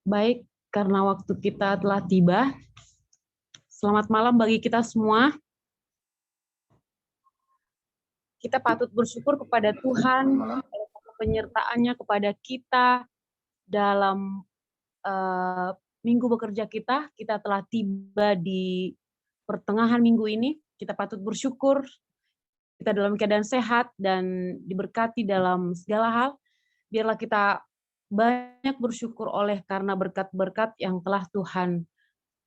Baik, karena waktu kita telah tiba, selamat malam bagi kita semua. Kita patut bersyukur kepada Tuhan atas penyertaannya kepada kita dalam minggu bekerja kita. Kita telah tiba di pertengahan minggu ini. Kita patut bersyukur kita dalam keadaan sehat dan diberkati dalam segala hal. Biarlah kita banyak bersyukur oleh karena berkat-berkat yang telah Tuhan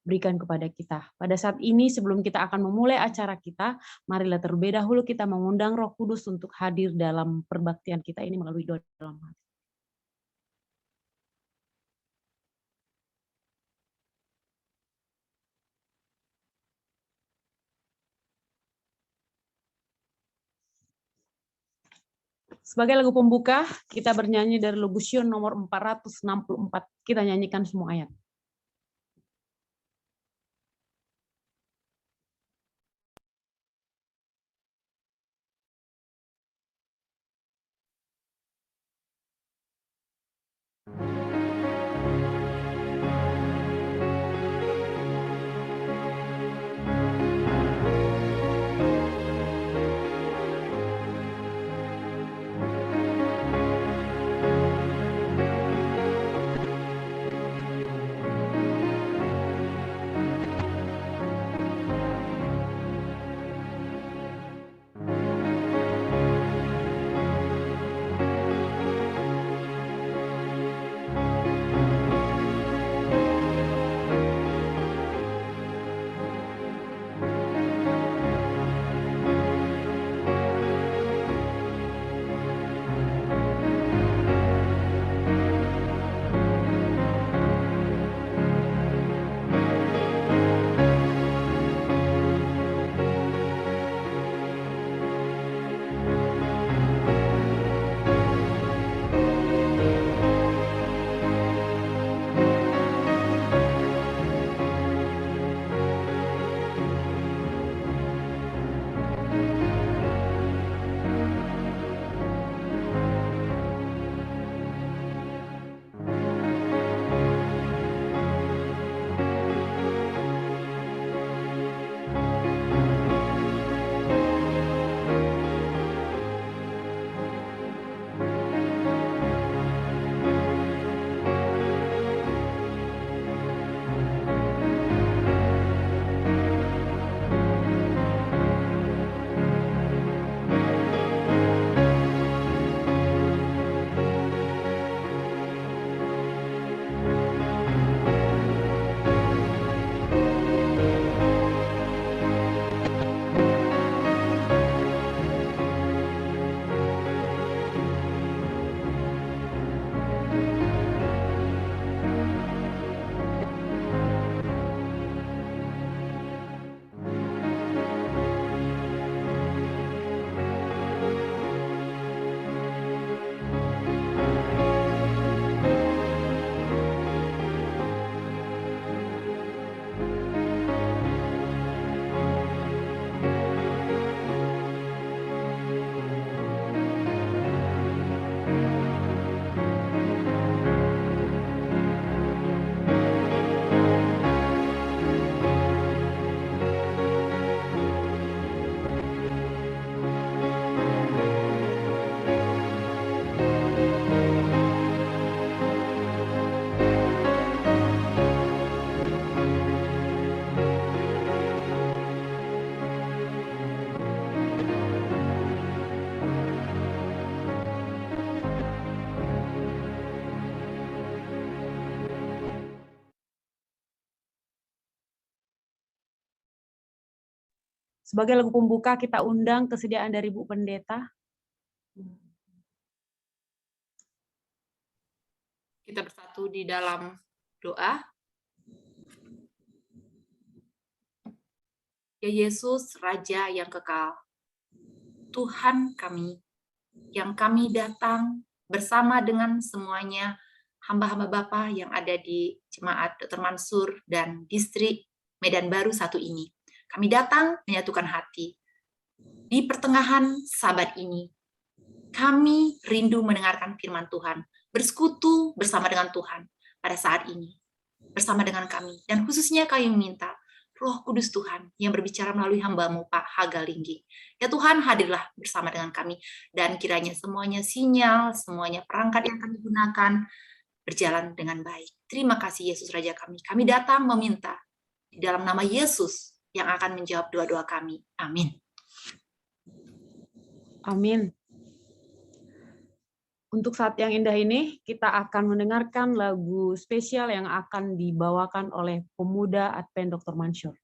berikan kepada kita. Pada saat ini sebelum kita akan memulai acara kita, marilah terlebih dahulu kita mengundang Roh Kudus untuk hadir dalam perbaktian kita ini melalui doa dalam hati. Sebagai lagu pembuka, kita bernyanyi dari lagu Sion nomor 464. Kita nyanyikan semua ayat. Sebagai lagu pembuka, kita undang kesediaan dari Bu Pendeta. Kita bersatu di dalam doa. Ya Yesus, Raja yang kekal, Tuhan kami, yang kami datang bersama dengan semuanya hamba-hamba Bapa yang ada di Jemaat Dr. Mansur dan distrik Medan Baru 1 ini. Kami datang menyatukan hati. Di pertengahan Sabat ini, kami rindu mendengarkan firman Tuhan, bersekutu bersama dengan Tuhan. Pada pada saat ini bersama dengan kami. Dan khususnya kami meminta Roh Kudus Tuhan yang berbicara melalui hamba-Mu Pak Haga Lingging. Ya Tuhan, hadirlah bersama dengan kami. Dan kiranya semuanya sinyal, semuanya perangkat yang kami gunakan berjalan dengan baik. Terima kasih Yesus Raja kami. Kami datang meminta di dalam nama Yesus yang akan menjawab doa-doa kami. Amin. Amin. Untuk saat yang indah ini, kita akan mendengarkan lagu spesial yang akan dibawakan oleh pemuda Advent Dr. Mansyur.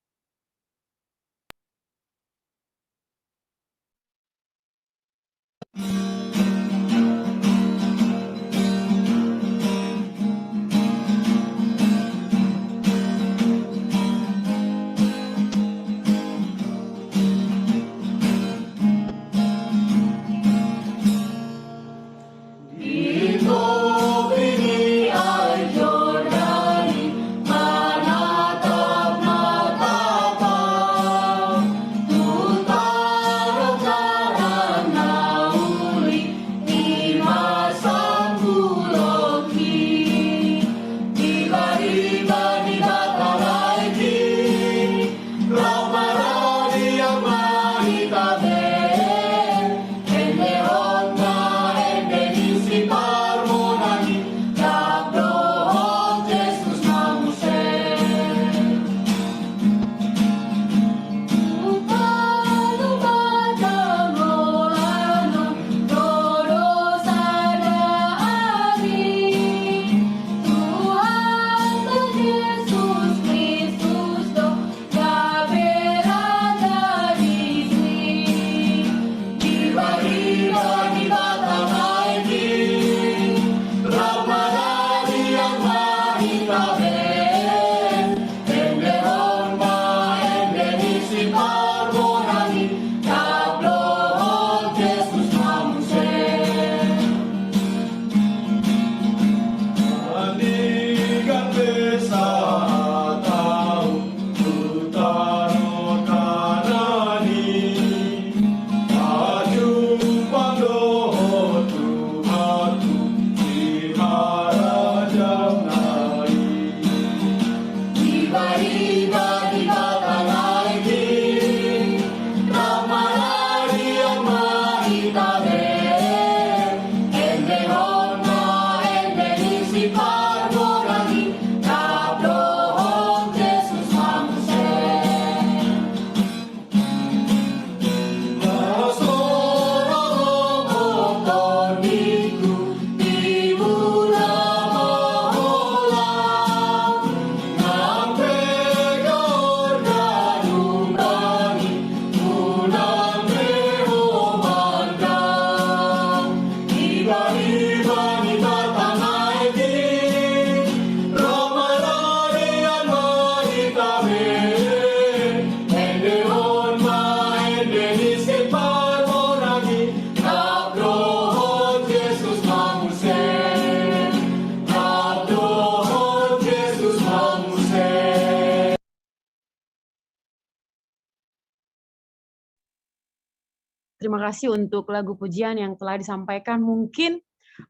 Terima kasih untuk lagu pujian yang telah disampaikan. Mungkin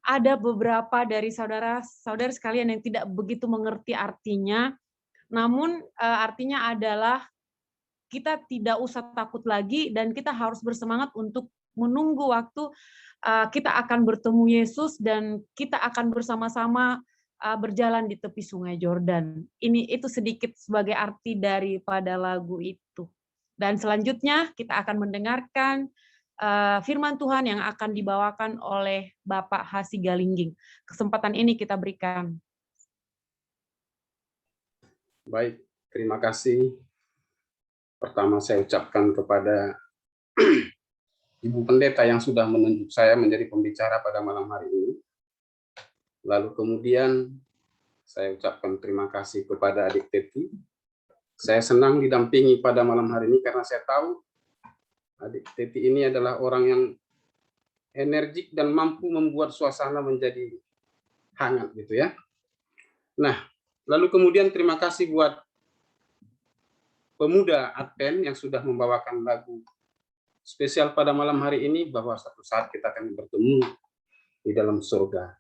ada beberapa dari saudara-saudara sekalian yang tidak begitu mengerti artinya, namun artinya adalah kita tidak usah takut lagi dan kita harus bersemangat untuk menunggu waktu kita akan bertemu Yesus dan kita akan bersama-sama berjalan di tepi Sungai Yordan. Itu sedikit sebagai arti daripada lagu itu. Dan selanjutnya kita akan mendengarkan firman Tuhan yang akan dibawakan oleh Bapak Hasi Galingging. Kesempatan ini kita berikan. Baik, terima kasih. Pertama saya ucapkan kepada Ibu Pendeta yang sudah menunjuk saya menjadi pembicara pada malam hari ini. Lalu kemudian saya ucapkan terima kasih kepada Adik Teti. Saya senang didampingi pada malam hari ini karena saya tahu Adik Teti ini adalah orang yang energik dan mampu membuat suasana menjadi hangat gitu ya. Nah, lalu kemudian terima kasih buat pemuda Advent yang sudah membawakan lagu spesial pada malam hari ini bahwa suatu saat kita akan bertemu di dalam surga.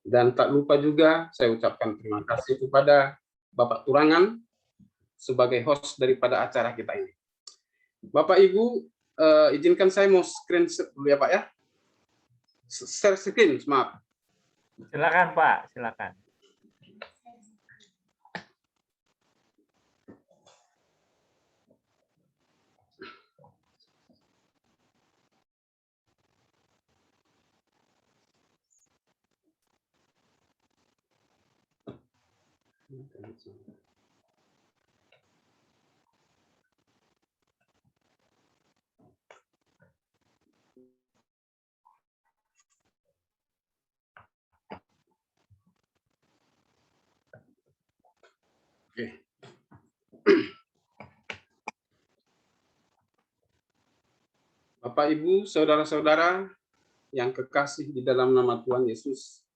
Dan tak lupa juga saya ucapkan terima kasih kepada Bapak Turangan sebagai host daripada acara kita ini. Bapak Ibu, izinkan saya mau screen dulu ya Pak ya. Share screen, maaf. Silakan Pak, silakan. Oke. Bapak, Ibu, saudara-saudara yang kekasih di dalam nama Tuhan Yesus,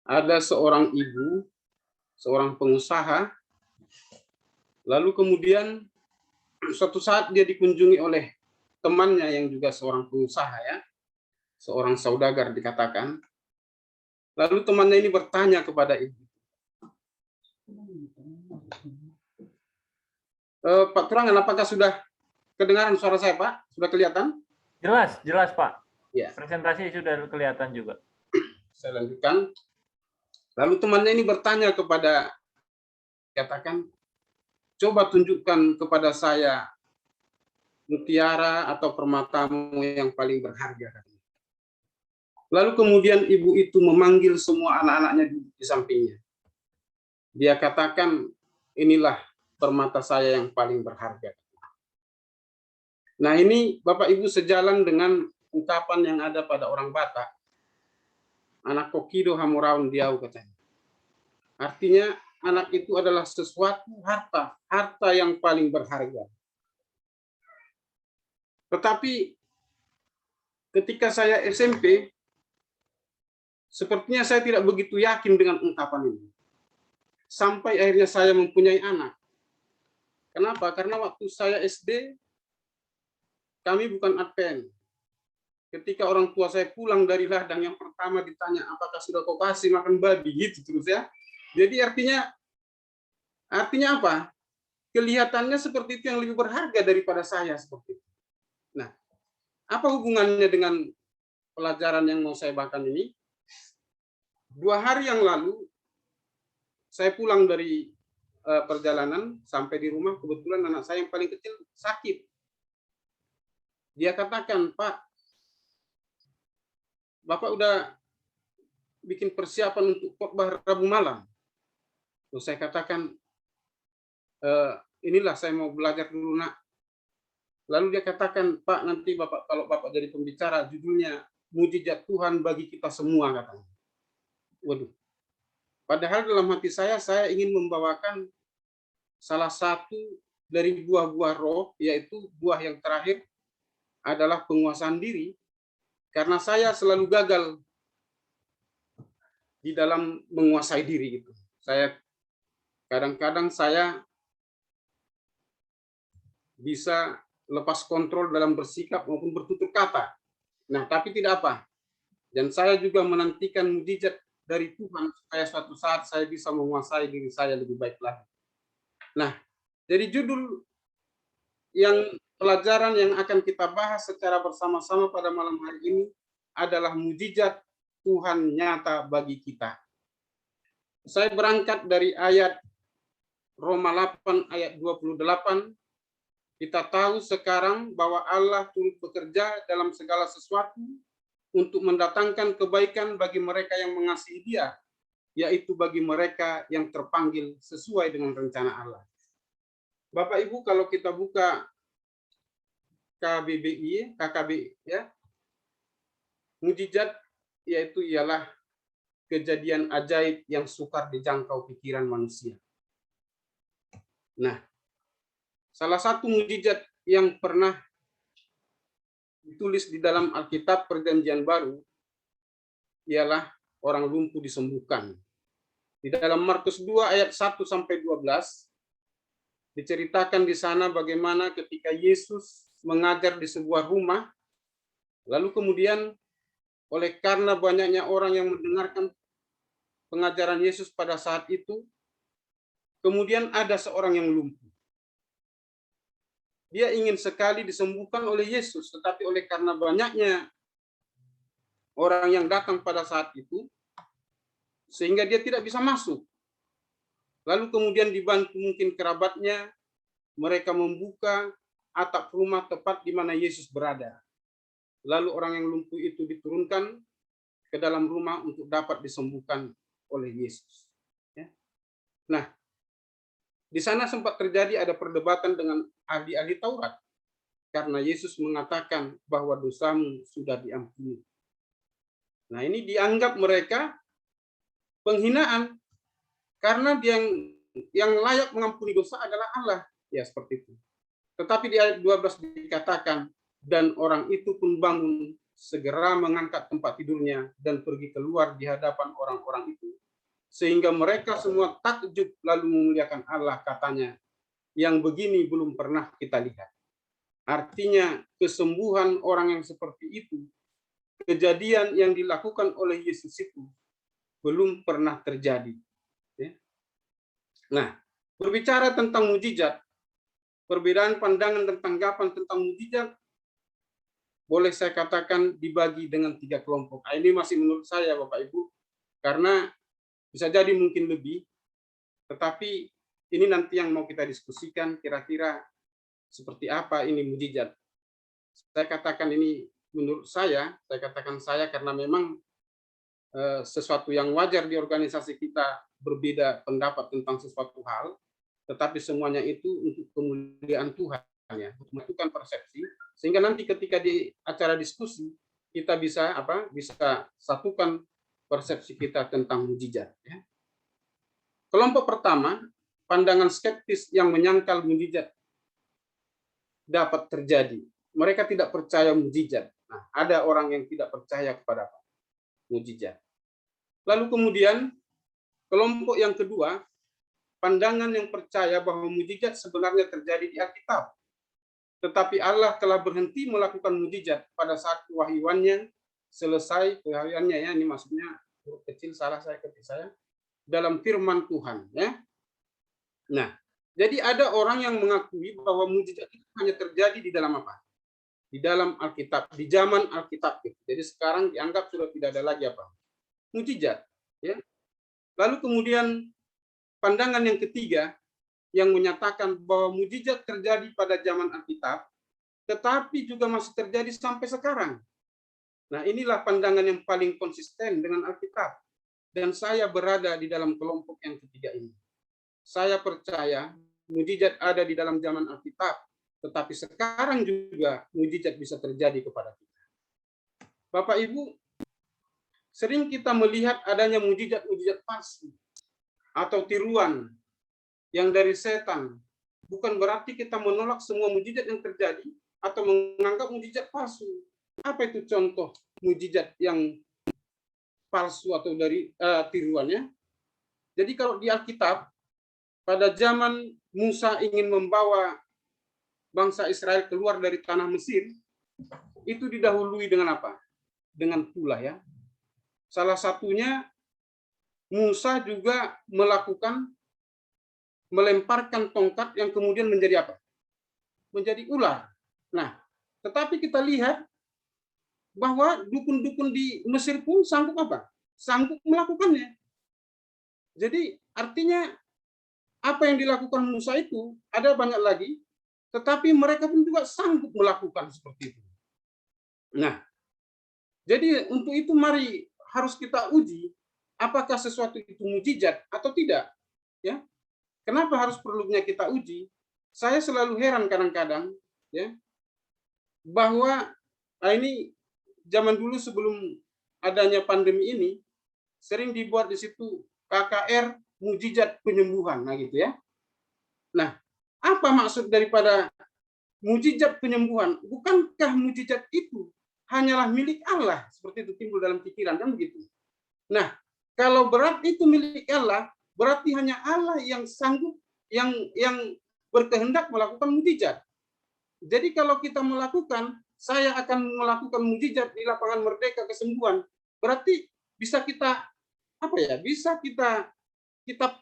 ada seorang ibu, seorang pengusaha, lalu kemudian suatu saat dia dikunjungi oleh temannya yang juga seorang pengusaha ya, seorang saudagar dikatakan. Lalu temannya ini bertanya kepada ibu, Pak Turangan, apakah sudah kedengaran suara saya, Pak? Sudah kelihatan? Jelas, jelas Pak. Ya. Presentasi sudah kelihatan juga. Saya lanjutkan. Lalu temannya ini bertanya kepada, katakan, coba tunjukkan kepada saya mutiara atau permatamu yang paling berharga. Lalu kemudian ibu itu memanggil semua anak-anaknya di sampingnya. Dia katakan, inilah permata saya yang paling berharga. Nah ini Bapak Ibu sejalan dengan ungkapan yang ada pada orang Batak. Anak kokido hamuraun diau katanya. Artinya anak itu adalah sesuatu harta yang paling berharga. Tetapi ketika saya SMP, sepertinya saya tidak begitu yakin dengan ungkapan ini. Sampai akhirnya saya mempunyai anak. Kenapa? Karena waktu saya SD, kami bukan Advent. Ketika orang tua saya pulang dari ladang, yang pertama ditanya, apakah sudah kau kasih makan babi? Gitu terus ya. Jadi artinya apa? Kelihatannya seperti itu yang lebih berharga daripada saya seperti itu. Nah, apa hubungannya dengan pelajaran yang mau saya bahkan ini? 2 hari yang lalu, saya pulang dari perjalanan, sampai di rumah, kebetulan anak saya yang paling kecil sakit. Dia katakan, Pak, Bapak udah bikin persiapan untuk khotbah Rabu malam. Terus saya katakan, inilah saya mau belajar dulu nak. Lalu dia katakan, Pak, nanti Bapak kalau Bapak jadi pembicara, judulnya Mujizat Tuhan bagi kita semua, katanya. Waduh. Padahal dalam hati saya ingin membawakan salah satu dari buah-buah roh, yaitu buah yang terakhir adalah penguasaan diri. Karena saya selalu gagal di dalam menguasai diri itu. Kadang-kadang saya bisa lepas kontrol dalam bersikap maupun bertutur kata. Nah, tapi tidak apa. Dan saya juga menantikan mujizat dari Tuhan supaya suatu saat saya bisa menguasai diri saya lebih baik lagi. Nah, jadi judul yang pelajaran yang akan kita bahas secara bersama-sama pada malam hari ini adalah mujizat Tuhan nyata bagi kita. Saya berangkat dari ayat Roma 8 ayat 28. Kita tahu sekarang bahwa Allah turut bekerja dalam segala sesuatu untuk mendatangkan kebaikan bagi mereka yang mengasihi Dia, yaitu bagi mereka yang terpanggil sesuai dengan rencana Allah. Bapak Ibu, kalau kita buka KKB ya, mujizat yaitu ialah kejadian ajaib yang sukar dijangkau pikiran manusia. Nah, salah satu mujizat yang pernah ditulis di dalam Alkitab Perjanjian Baru ialah orang lumpuh disembuhkan. Di dalam Markus 2 ayat 1 sampai 12 diceritakan di sana bagaimana ketika Yesus mengajar di sebuah rumah, lalu kemudian oleh karena banyaknya orang yang mendengarkan pengajaran Yesus pada saat itu, kemudian ada seorang yang lumpuh. Dia ingin sekali disembuhkan oleh Yesus, tetapi oleh karena banyaknya orang yang datang pada saat itu, sehingga dia tidak bisa masuk. Lalu kemudian dibantu mungkin kerabatnya, mereka membuka atap rumah tepat di mana Yesus berada. Lalu orang yang lumpuh itu diturunkan ke dalam rumah untuk dapat disembuhkan oleh Yesus. Ya. Nah, di sana sempat terjadi ada perdebatan dengan ahli-ahli Taurat, karena Yesus mengatakan bahwa dosamu sudah diampuni. Nah, ini dianggap mereka penghinaan, karena yang layak mengampuni dosa adalah Allah. Ya, seperti itu. Tetapi di ayat 12 dikatakan, dan orang itu pun bangun, segera mengangkat tempat tidurnya, dan pergi keluar di hadapan orang-orang itu. Sehingga mereka semua takjub lalu memuliakan Allah, katanya, yang begini belum pernah kita lihat. Artinya kesembuhan orang yang seperti itu, kejadian yang dilakukan oleh Yesus itu, belum pernah terjadi. Nah, berbicara tentang mujizat, perbedaan pandangan dan tanggapan tentang mujizat boleh saya katakan dibagi dengan 3 kelompok. Ini masih menurut saya, Bapak Ibu, karena bisa jadi mungkin lebih, tetapi ini nanti yang mau kita diskusikan kira-kira seperti apa ini mujizat. Saya katakan ini menurut saya katakan saya karena memang sesuatu yang wajar di organisasi kita berbeda pendapat tentang sesuatu hal, tetapi semuanya itu untuk kemuliaan Tuhan, ya, untuk menentukan persepsi, sehingga nanti ketika di acara diskusi kita bisa bisa satukan persepsi kita tentang mujizat. Ya. Kelompok pertama, pandangan skeptis yang menyangkal mujizat dapat terjadi. Mereka tidak percaya mujizat. Nah, ada orang yang tidak percaya kepada mujizat. Lalu kemudian kelompok yang kedua, pandangan yang percaya bahwa mujizat sebenarnya terjadi di Alkitab. Tetapi Allah telah berhenti melakukan mujizat pada saat kewahyuannya selesai, kewahyuannya ya, ini maksudnya huruf kecil salah saya ketik saya, dalam firman Tuhan. Ya. Nah, jadi ada orang yang mengakui bahwa mujizat itu hanya terjadi di dalam apa? Di dalam Alkitab, di zaman Alkitab. Jadi sekarang dianggap sudah tidak ada lagi apa? Mujizat. Ya. Lalu kemudian pandangan yang ketiga yang menyatakan bahwa mujizat terjadi pada zaman Alkitab, tetapi juga masih terjadi sampai sekarang. Nah, inilah pandangan yang paling konsisten dengan Alkitab. Dan saya berada di dalam kelompok yang ketiga ini. Saya percaya mujizat ada di dalam zaman Alkitab, tetapi sekarang juga mujizat bisa terjadi kepada kita. Bapak Ibu, sering kita melihat adanya mujizat-mujizat palsu atau tiruan yang dari setan. Bukan berarti kita menolak semua mujizat yang terjadi atau menganggap mujizat palsu. Apa itu contoh mujizat yang palsu atau dari tiruannya? Jadi kalau di Alkitab, pada zaman Musa ingin membawa bangsa Israel keluar dari tanah Mesir, itu didahului dengan apa? Dengan pula, ya. Salah satunya Musa juga melemparkan tongkat yang kemudian menjadi apa? Menjadi ular. Nah, tetapi kita lihat bahwa dukun-dukun di Mesir pun sanggup apa? Sanggup melakukannya. Jadi artinya apa yang dilakukan Musa itu ada banyak lagi, tetapi mereka pun juga sanggup melakukan seperti itu. Nah, jadi untuk itu mari harus kita uji apakah sesuatu itu mujizat atau tidak. Ya, kenapa harus perlunya kita uji? Saya selalu heran kadang-kadang, ya, bahwa ini zaman dulu sebelum adanya pandemi ini sering dibuat di situ KKR mujizat penyembuhan, nah gitu ya. Nah, apa maksud daripada mujizat penyembuhan? Bukankah mujizat itu hanyalah milik Allah? Seperti itu timbul dalam pikiran, kan begitu. Nah, kalau berarti itu milik Allah, berarti hanya Allah yang sanggup, yang berkehendak melakukan mujizat. Jadi kalau kita melakukan, saya akan melakukan mujizat di lapangan Merdeka kesembuhan. Berarti bisa kita apa ya? Bisa kita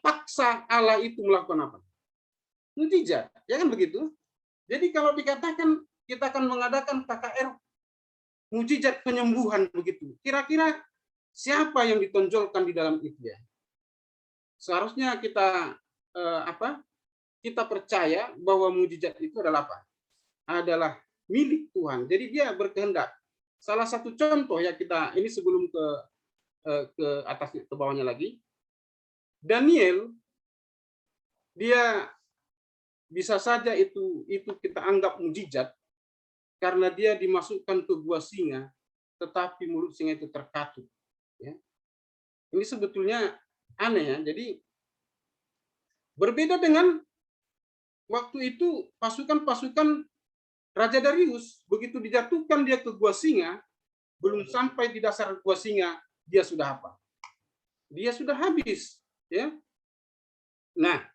paksa Allah itu melakukan apa? Mujizat, ya kan begitu? Jadi kalau dikatakan kita akan mengadakan KKR mujizat penyembuhan begitu, kira-kira siapa yang ditonjolkan di dalam itu ya? Seharusnya kita kita percaya bahwa mujizat itu adalah apa? Adalah milik Tuhan. Jadi dia berkehendak. Salah satu contoh ya kita ini sebelum ke atasnya ke bawahnya lagi. Daniel dia bisa saja itu kita anggap mujizat karena dia dimasukkan ke gua singa, tetapi mulut singa itu terkatup. Ya. Ini sebetulnya aneh ya. Jadi berbeda dengan waktu itu pasukan-pasukan Raja Darius, begitu dijatuhkan dia ke gua singa, belum sampai di dasar gua singa, dia sudah apa? Dia sudah habis. Ya. Nah,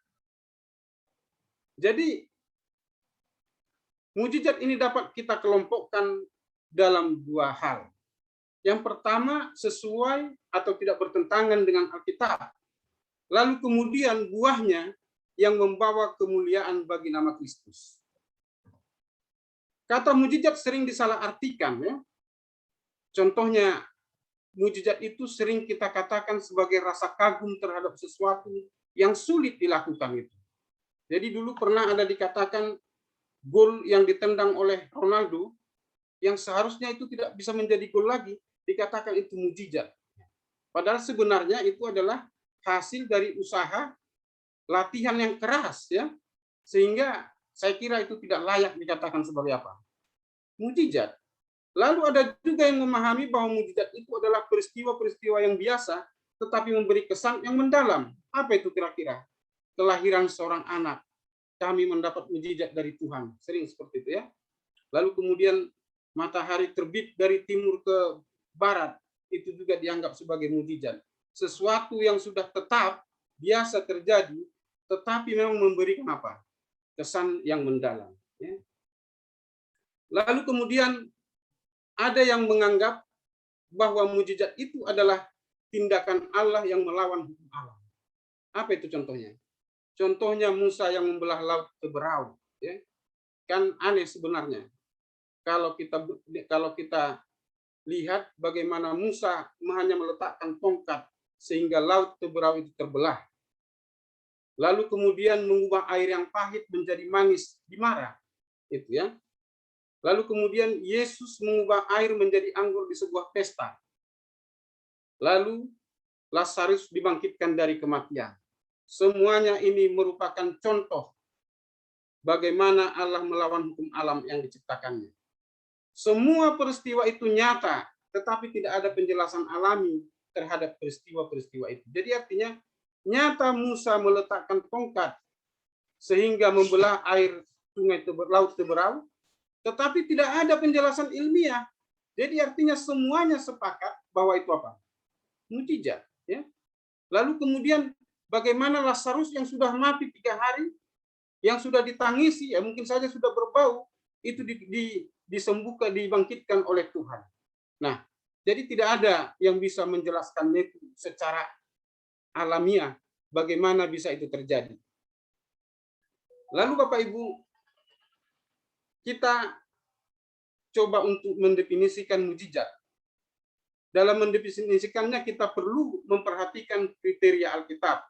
jadi mujizat ini dapat kita kelompokkan dalam dua hal. Yang pertama, sesuai atau tidak bertentangan dengan Alkitab. Lalu kemudian buahnya yang membawa kemuliaan bagi nama Kristus. Kata mujizat sering disalahartikan ya. Contohnya mujizat itu sering kita katakan sebagai rasa kagum terhadap sesuatu yang sulit dilakukan itu. Jadi dulu pernah ada dikatakan gol yang ditendang oleh Ronaldo yang seharusnya itu tidak bisa menjadi gol lagi, dikatakan itu mujizat. Padahal sebenarnya itu adalah hasil dari usaha latihan yang keras ya. Sehingga saya kira itu tidak layak dikatakan sebagai apa? Mujizat. Lalu ada juga yang memahami bahwa mujizat itu adalah peristiwa-peristiwa yang biasa tetapi memberi kesan yang mendalam. Apa itu kira-kira? Kelahiran seorang anak, kami mendapat mujizat dari Tuhan. Sering seperti itu ya. Lalu kemudian matahari terbit dari timur ke barat, itu juga dianggap sebagai mujizat. Sesuatu yang sudah tetap, biasa terjadi, tetapi memang memberikan apa? Kesan yang mendalam. Ya. Lalu kemudian ada yang menganggap bahwa mujizat itu adalah tindakan Allah yang melawan hukum alam. Apa itu contohnya? Contohnya Musa yang membelah laut Teberau, ya. Kan aneh sebenarnya. Kalau kita lihat bagaimana Musa hanya meletakkan tongkat sehingga laut Teberau itu terbelah. Lalu kemudian mengubah air yang pahit menjadi manis di Mara, itu ya. Lalu kemudian Yesus mengubah air menjadi anggur di sebuah pesta. Lalu Lazarus dibangkitkan dari kematian. Semuanya ini merupakan contoh bagaimana Allah melawan hukum alam yang diciptakannya. Semua peristiwa itu nyata, tetapi tidak ada penjelasan alami terhadap peristiwa-peristiwa itu. Jadi artinya nyata Musa meletakkan tongkat sehingga membelah air sungai laut Teberau, tetapi tidak ada penjelasan ilmiah. Jadi artinya semuanya sepakat bahwa itu apa? Mujizat. Ya. Lalu kemudian bagaimana Lazarus yang sudah mati 3 hari, yang sudah ditangisi, ya mungkin saja sudah berbau, itu disembuhkan, dibangkitkan oleh Tuhan. Nah, jadi tidak ada yang bisa menjelaskannya itu secara alamiah, bagaimana bisa itu terjadi. Lalu Bapak Ibu, kita coba untuk mendefinisikan mujizat. Dalam mendefinisikannya kita perlu memperhatikan kriteria Alkitab.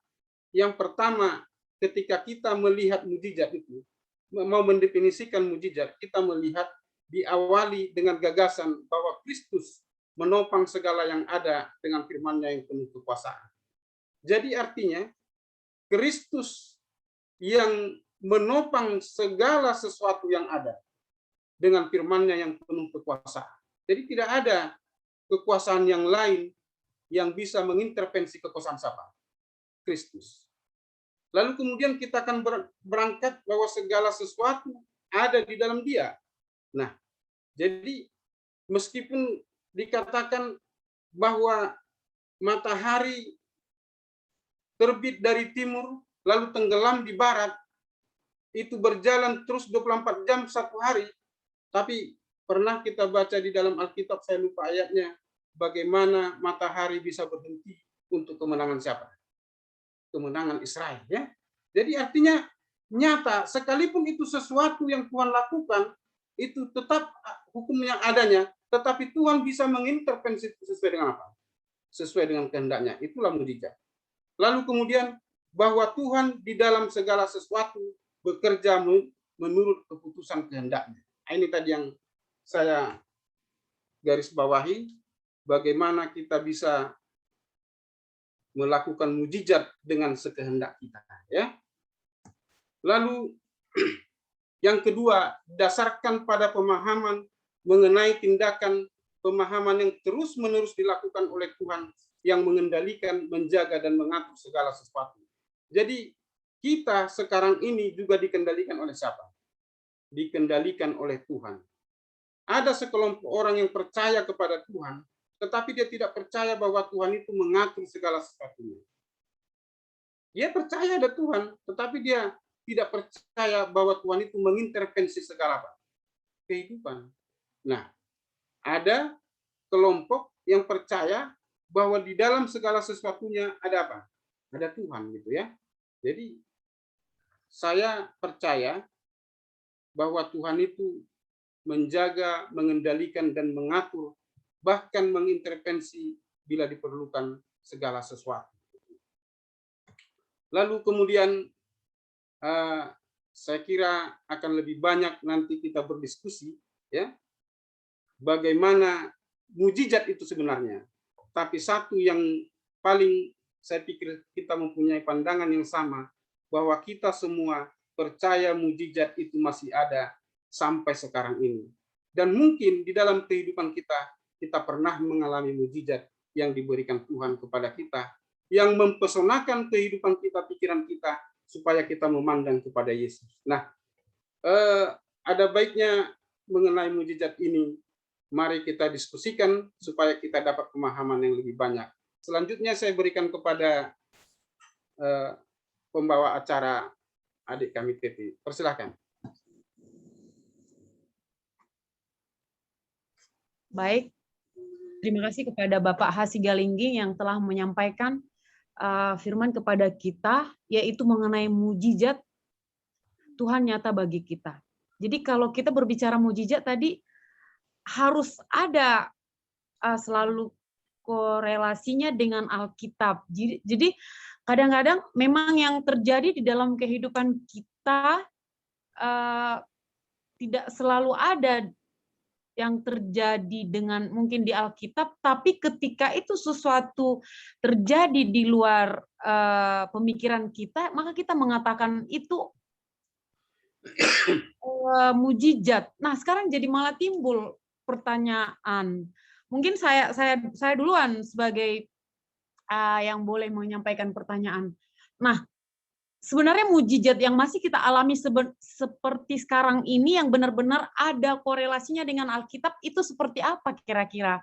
Yang pertama, ketika kita melihat mujizat itu, mau mendefinisikan mujizat, kita melihat diawali dengan gagasan bahwa Kristus menopang segala yang ada dengan firman-Nya yang penuh kekuasaan. Jadi artinya Kristus yang menopang segala sesuatu yang ada dengan firman-Nya yang penuh kekuasaan. Jadi tidak ada kekuasaan yang lain yang bisa mengintervensi kekuasaan siapa? Kristus. Lalu kemudian kita akan berangkat bahwa segala sesuatu ada di dalam Dia. Nah, jadi meskipun dikatakan bahwa matahari terbit dari timur lalu tenggelam di barat, itu berjalan terus 24 jam satu hari, tapi pernah kita baca di dalam Alkitab, saya lupa ayatnya, bagaimana matahari bisa berhenti untuk kemenangan siapa? Kemenangan Israel, ya. Jadi artinya nyata, sekalipun itu sesuatu yang Tuhan lakukan, itu tetap hukum yang adanya, tetapi Tuhan bisa mengintervensi sesuai dengan apa? Sesuai dengan kehendaknya. Itulah mujizat. Lalu kemudian bahwa Tuhan di dalam segala sesuatu bekerja menurut keputusan kehendaknya. Ini tadi yang saya garis bawahi, bagaimana kita bisa melakukan mujizat dengan sekehendak kita, ya. Lalu yang kedua, dasarkan pada pemahaman mengenai tindakan pemahaman yang terus-menerus dilakukan oleh Tuhan yang mengendalikan, menjaga, dan mengatur segala sesuatu. Jadi kita sekarang ini juga dikendalikan oleh siapa? Dikendalikan oleh Tuhan. Ada sekelompok orang yang percaya kepada Tuhan, tetapi dia tidak percaya bahwa Tuhan itu mengatur segala sesuatunya. Dia percaya ada Tuhan, tetapi dia tidak percaya bahwa Tuhan itu mengintervensi segala kehidupan. Nah, ada kelompok yang percaya bahwa di dalam segala sesuatunya ada apa? Ada Tuhan, gitu ya. Jadi saya percaya bahwa Tuhan itu menjaga, mengendalikan, dan mengatur, bahkan mengintervensi bila diperlukan segala sesuatu. Lalu kemudian saya kira akan lebih banyak nanti kita berdiskusi, ya, bagaimana mujizat itu sebenarnya. Tapi satu yang paling saya pikir kita mempunyai pandangan yang sama, bahwa kita semua percaya mujizat itu masih ada sampai sekarang ini. Dan mungkin di dalam kehidupan kita pernah mengalami mujizat yang diberikan Tuhan kepada kita, yang mempesonakan kehidupan kita, pikiran kita, supaya kita memandang kepada Yesus. Nah, ada baiknya mengenai mujizat ini, mari kita diskusikan supaya kita dapat pemahaman yang lebih banyak. Selanjutnya saya berikan kepada pembawa acara, adik kami Teti. Persilahkan. Baik, terima kasih kepada Bapak Hasigalingging yang telah menyampaikan firman kepada kita, yaitu mengenai mujizat Tuhan nyata bagi kita. Jadi kalau kita berbicara mujizat tadi, harus ada selalu korelasinya dengan Alkitab. Jadi kadang-kadang memang yang terjadi di dalam kehidupan kita tidak selalu ada yang terjadi dengan mungkin di Alkitab, tapi ketika itu sesuatu terjadi di luar pemikiran kita, maka kita mengatakan itu mujizat. Nah, sekarang jadi malah timbul pertanyaan. Mungkin saya duluan sebagai yang boleh menyampaikan pertanyaan. Nah, sebenarnya mujizat yang masih kita alami seperti sekarang ini yang benar-benar ada korelasinya dengan Alkitab itu seperti apa kira-kira?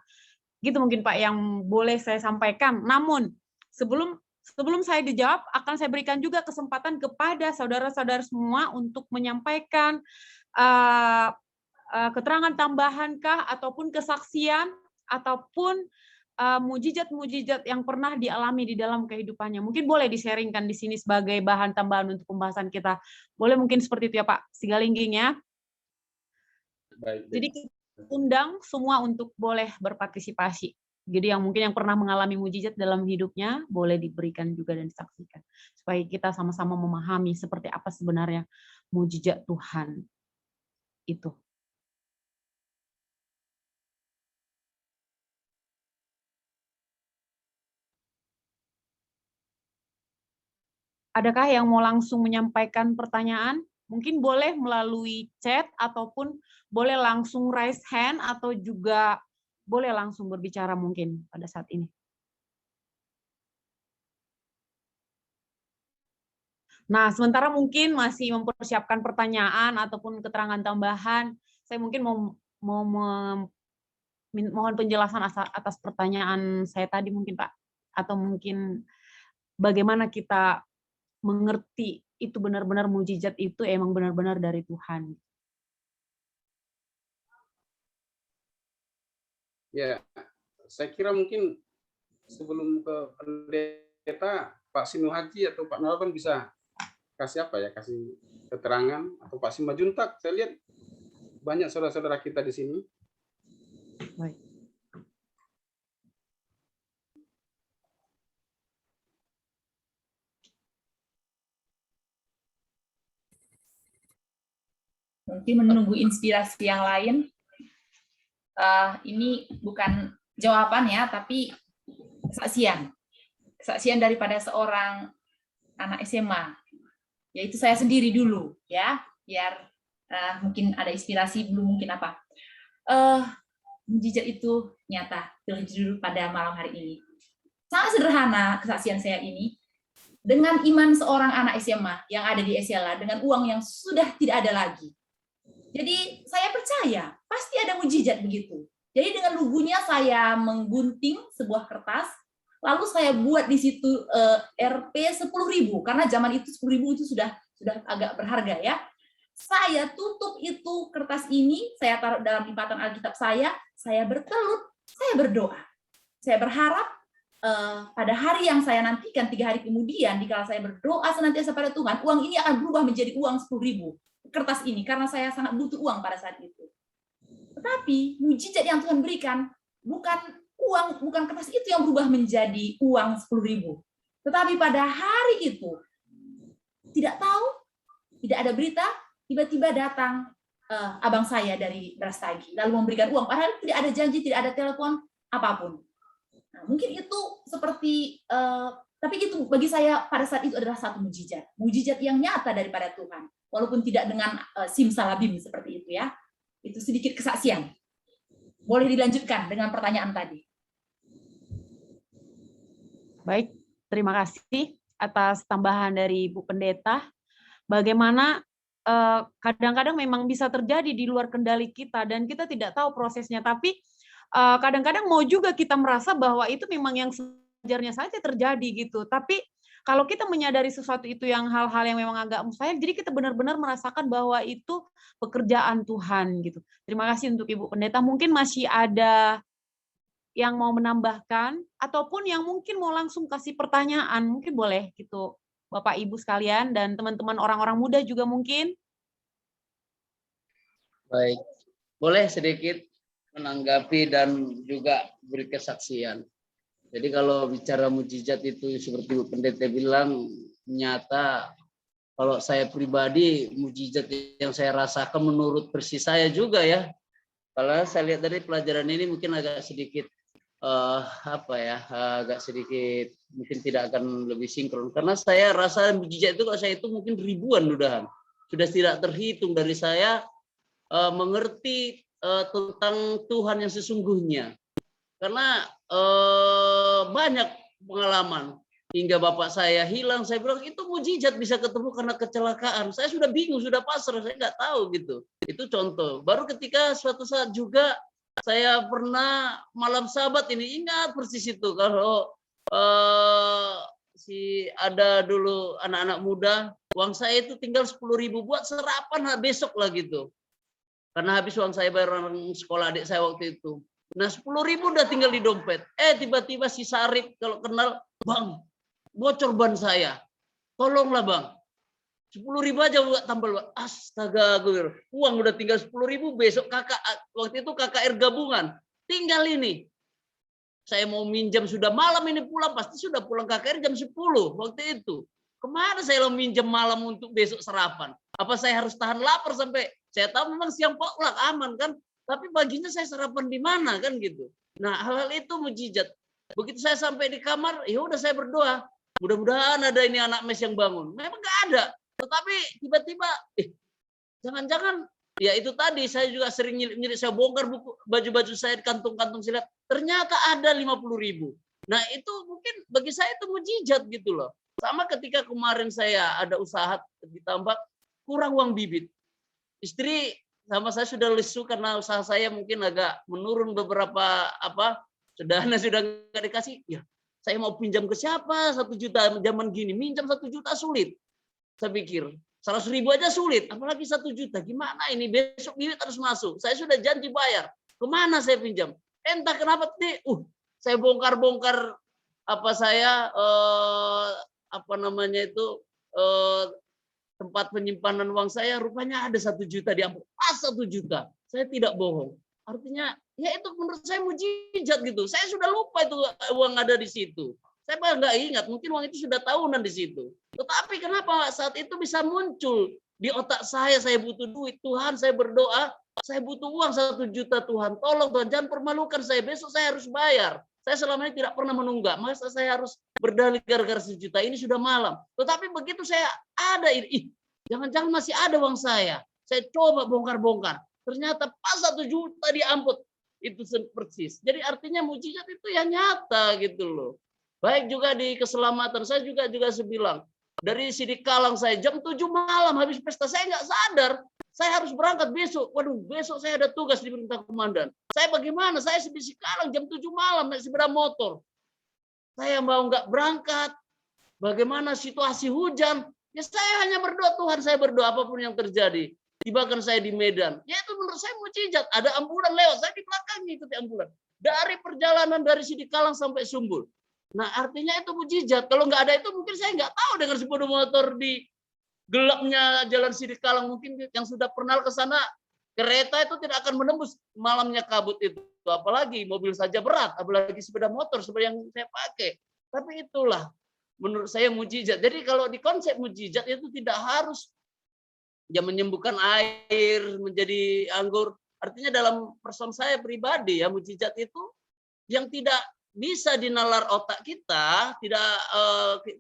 Gitu mungkin Pak yang boleh saya sampaikan. Namun sebelum saya dijawab, akan saya berikan juga kesempatan kepada saudara-saudara semua untuk menyampaikan keterangan tambahankah ataupun kesaksian ataupun mujizat-mujizat yang pernah dialami di dalam kehidupannya. Mungkin boleh di-sharingkan di sini sebagai bahan tambahan untuk pembahasan kita. Boleh mungkin seperti itu ya Pak Sigalingging ya. Baik. Jadi undang semua untuk boleh berpartisipasi. Jadi yang mungkin yang pernah mengalami mujizat dalam hidupnya boleh diberikan juga dan disaksikan. Supaya kita sama-sama memahami seperti apa sebenarnya mujizat Tuhan itu. Adakah yang mau langsung menyampaikan pertanyaan? Mungkin boleh melalui chat ataupun boleh langsung raise hand atau juga boleh langsung berbicara mungkin pada saat ini. Nah, sementara mungkin masih mempersiapkan pertanyaan ataupun keterangan tambahan, saya mungkin mohon penjelasan atas pertanyaan saya tadi mungkin Pak. Atau mungkin bagaimana kita mengerti itu benar-benar mujizat itu emang benar-benar dari Tuhan. Ya, saya kira mungkin sebelum ke pendeta, Pak Sinu Haji atau Pak Nalban bisa kasih apa ya, kasih keterangan, atau Pak Simajuntak. Saya lihat banyak saudara-saudara kita di sini. Baik. Mungkin menunggu inspirasi yang lain. Ini bukan jawaban ya, tapi kesaksian. Kesaksian daripada seorang anak SMA. Yaitu saya sendiri dulu, ya, biar mungkin ada inspirasi, belum mungkin apa. Mujizat itu nyata terjadi pada malam hari ini. Sangat sederhana kesaksian saya ini. Dengan iman seorang anak SMA yang ada di SLA, dengan uang yang sudah tidak ada lagi. Jadi saya percaya pasti ada mujizat begitu. Jadi dengan lugunya saya menggunting sebuah kertas, lalu saya buat di situ Rp 10.000 karena zaman itu 10.000 itu sudah agak berharga ya. Saya tutup itu kertas ini, saya taruh dalam lipatan Alkitab saya bertelut, saya berdoa. Saya berharap pada hari yang saya nantikan 3 hari kemudian, dikala saya berdoa senantiasa pada Tuhan, uang ini akan berubah menjadi uang 10.000. Kertas ini karena saya sangat butuh uang pada saat itu. Tetapi mujizat yang Tuhan berikan bukan kertas itu yang berubah menjadi uang 10.000. Tetapi pada hari itu tidak tahu, tidak ada berita, tiba-tiba datang abang saya dari Brastagi lalu memberikan uang padahal tidak ada janji, tidak ada telepon apapun. Nah, mungkin itu seperti tapi itu bagi saya pada saat itu adalah satu mujizat yang nyata daripada Tuhan. Walaupun tidak dengan simsalabim seperti itu ya. Itu sedikit kesaksian. Boleh dilanjutkan dengan pertanyaan tadi. Baik, terima kasih atas tambahan dari Ibu Pendeta. Bagaimana kadang-kadang memang bisa terjadi di luar kendali kita dan kita tidak tahu prosesnya, tapi kadang-kadang mau juga kita merasa bahwa itu memang yang sebenarnya saja terjadi gitu. Tapi kalau kita menyadari sesuatu itu yang hal-hal yang memang agak mustahil, jadi kita benar-benar merasakan bahwa itu pekerjaan Tuhan gitu. Terima kasih untuk Ibu Pendeta. Mungkin masih ada yang mau menambahkan ataupun yang mungkin mau langsung kasih pertanyaan, mungkin boleh gitu. Bapak Ibu sekalian dan teman-teman orang-orang muda juga mungkin. Baik. Boleh sedikit menanggapi dan juga beri kesaksian. Jadi kalau bicara mujizat itu seperti Bu Pendeta bilang nyata, kalau saya pribadi mujizat yang saya rasakan menurut versi saya juga ya. Kalau saya lihat dari pelajaran ini mungkin agak sedikit agak sedikit mungkin tidak akan lebih sinkron karena saya rasa mujizat itu kalau saya itu mungkin ribuan udahan. Sudah tidak terhitung dari saya mengerti tentang Tuhan yang sesungguhnya. Karena banyak pengalaman hingga bapak saya hilang, saya bilang itu mujizat bisa ketemu karena kecelakaan. Saya sudah bingung, sudah pasrah, saya nggak tahu gitu. Itu contoh. Baru ketika suatu saat juga saya pernah malam Sabat ini ingat persis itu kalau ada dulu anak-anak muda, uang saya itu tinggal 10.000 buat sarapan besok lah gitu. Karena habis uang saya bayar sekolah adik saya waktu itu. Nah 10.000 udah tinggal di dompet. Tiba-tiba si Sarip kalau kenal, bang, bocor ban saya. Tolonglah bang. 10.000 aja buat tambal. Astaga, uang udah tinggal 10.000 besok kakak, waktu itu KKR gabungan. Tinggal ini. Saya mau minjam sudah malam ini pulang, pasti sudah pulang KKR jam 10 waktu itu. Kemana saya mau minjam malam untuk besok sarapan? Apa saya harus tahan lapar sampai, saya tahu memang siang potluck aman kan? Tapi paginya saya sarapan di mana kan gitu. Nah hal-hal itu mujizat. Begitu saya sampai di kamar, ya udah saya berdoa. Mudah-mudahan ada ini anak mes yang bangun. Memang nggak ada. Tetapi tiba-tiba, jangan-jangan ya itu tadi saya juga sering nyilip-nyilip, saya bongkar buku baju-baju saya di kantung-kantung silat. Ternyata ada 50.000. Nah itu mungkin bagi saya itu mujizat gitu loh. Sama ketika kemarin saya ada usaha ditambah kurang uang bibit. Istri sama saya sudah lesu karena usaha saya mungkin agak menurun beberapa dana sudah nggak dikasih. Ya, saya mau pinjam ke siapa 1 juta zaman gini, minjam 1 juta sulit. Saya pikir 100.000 aja sulit, apalagi 1 juta. Gimana ini besok bibit harus masuk. Saya sudah janji bayar. Kemana saya pinjam? Entah kenapa nih, saya bongkar-bongkar apa namanya itu tempat penyimpanan uang saya, rupanya ada 1 juta diambil. Pas 1 juta, saya tidak bohong. Artinya, ya itu menurut saya mujizat gitu. Saya sudah lupa itu uang ada di situ. Saya malah nggak ingat, mungkin uang itu sudah tahunan di situ. Tetapi kenapa saat itu bisa muncul di otak saya butuh duit. Tuhan, saya berdoa, saya butuh uang 1 juta Tuhan. Tolong Tuhan, jangan permalukan saya. Besok saya harus bayar. Saya selama ini tidak pernah menunggak. Masa saya harus berdalih gara-gara 1 juta? Ini sudah malam. Tetapi begitu saya ada ini, jangan-jangan masih ada uang saya. Saya coba bongkar-bongkar. Ternyata pas 1 juta diamput. Itu persis. Jadi artinya mujizat itu ya nyata gitu loh. Baik juga di keselamatan. Saya juga bilang. Dari Sidikalang saya jam 7 malam habis pesta. Saya nggak sadar. Saya harus berangkat besok. Waduh, besok saya ada tugas di perintah komandan. Saya bagaimana? Saya di Sidikalang jam 7 malam naik sepeda motor. Saya mau nggak berangkat. Bagaimana situasi hujan? Ya saya hanya berdoa, Tuhan saya berdoa apapun yang terjadi. Tibakan saya di Medan. Ya itu menurut saya mujizat. Ada ambulan lewat. Saya di belakang ikuti ambulan. Dari perjalanan dari Sidikalang sampai Sumbul. Nah artinya itu mujizat. Kalau nggak ada itu mungkin saya nggak tahu dengan sepeda motor di gelapnya jalan Sidikalang. Mungkin yang sudah pernah ke sana, kereta itu tidak akan menembus malamnya kabut itu. Apalagi mobil saja berat, apalagi sepeda motor seperti yang saya pakai. Tapi itulah menurut saya mujizat. Jadi kalau di konsep mujizat itu tidak harus ya menyembuhkan air menjadi anggur. Artinya dalam person saya pribadi ya mujizat itu yang tidak bisa dinalar otak kita, tidak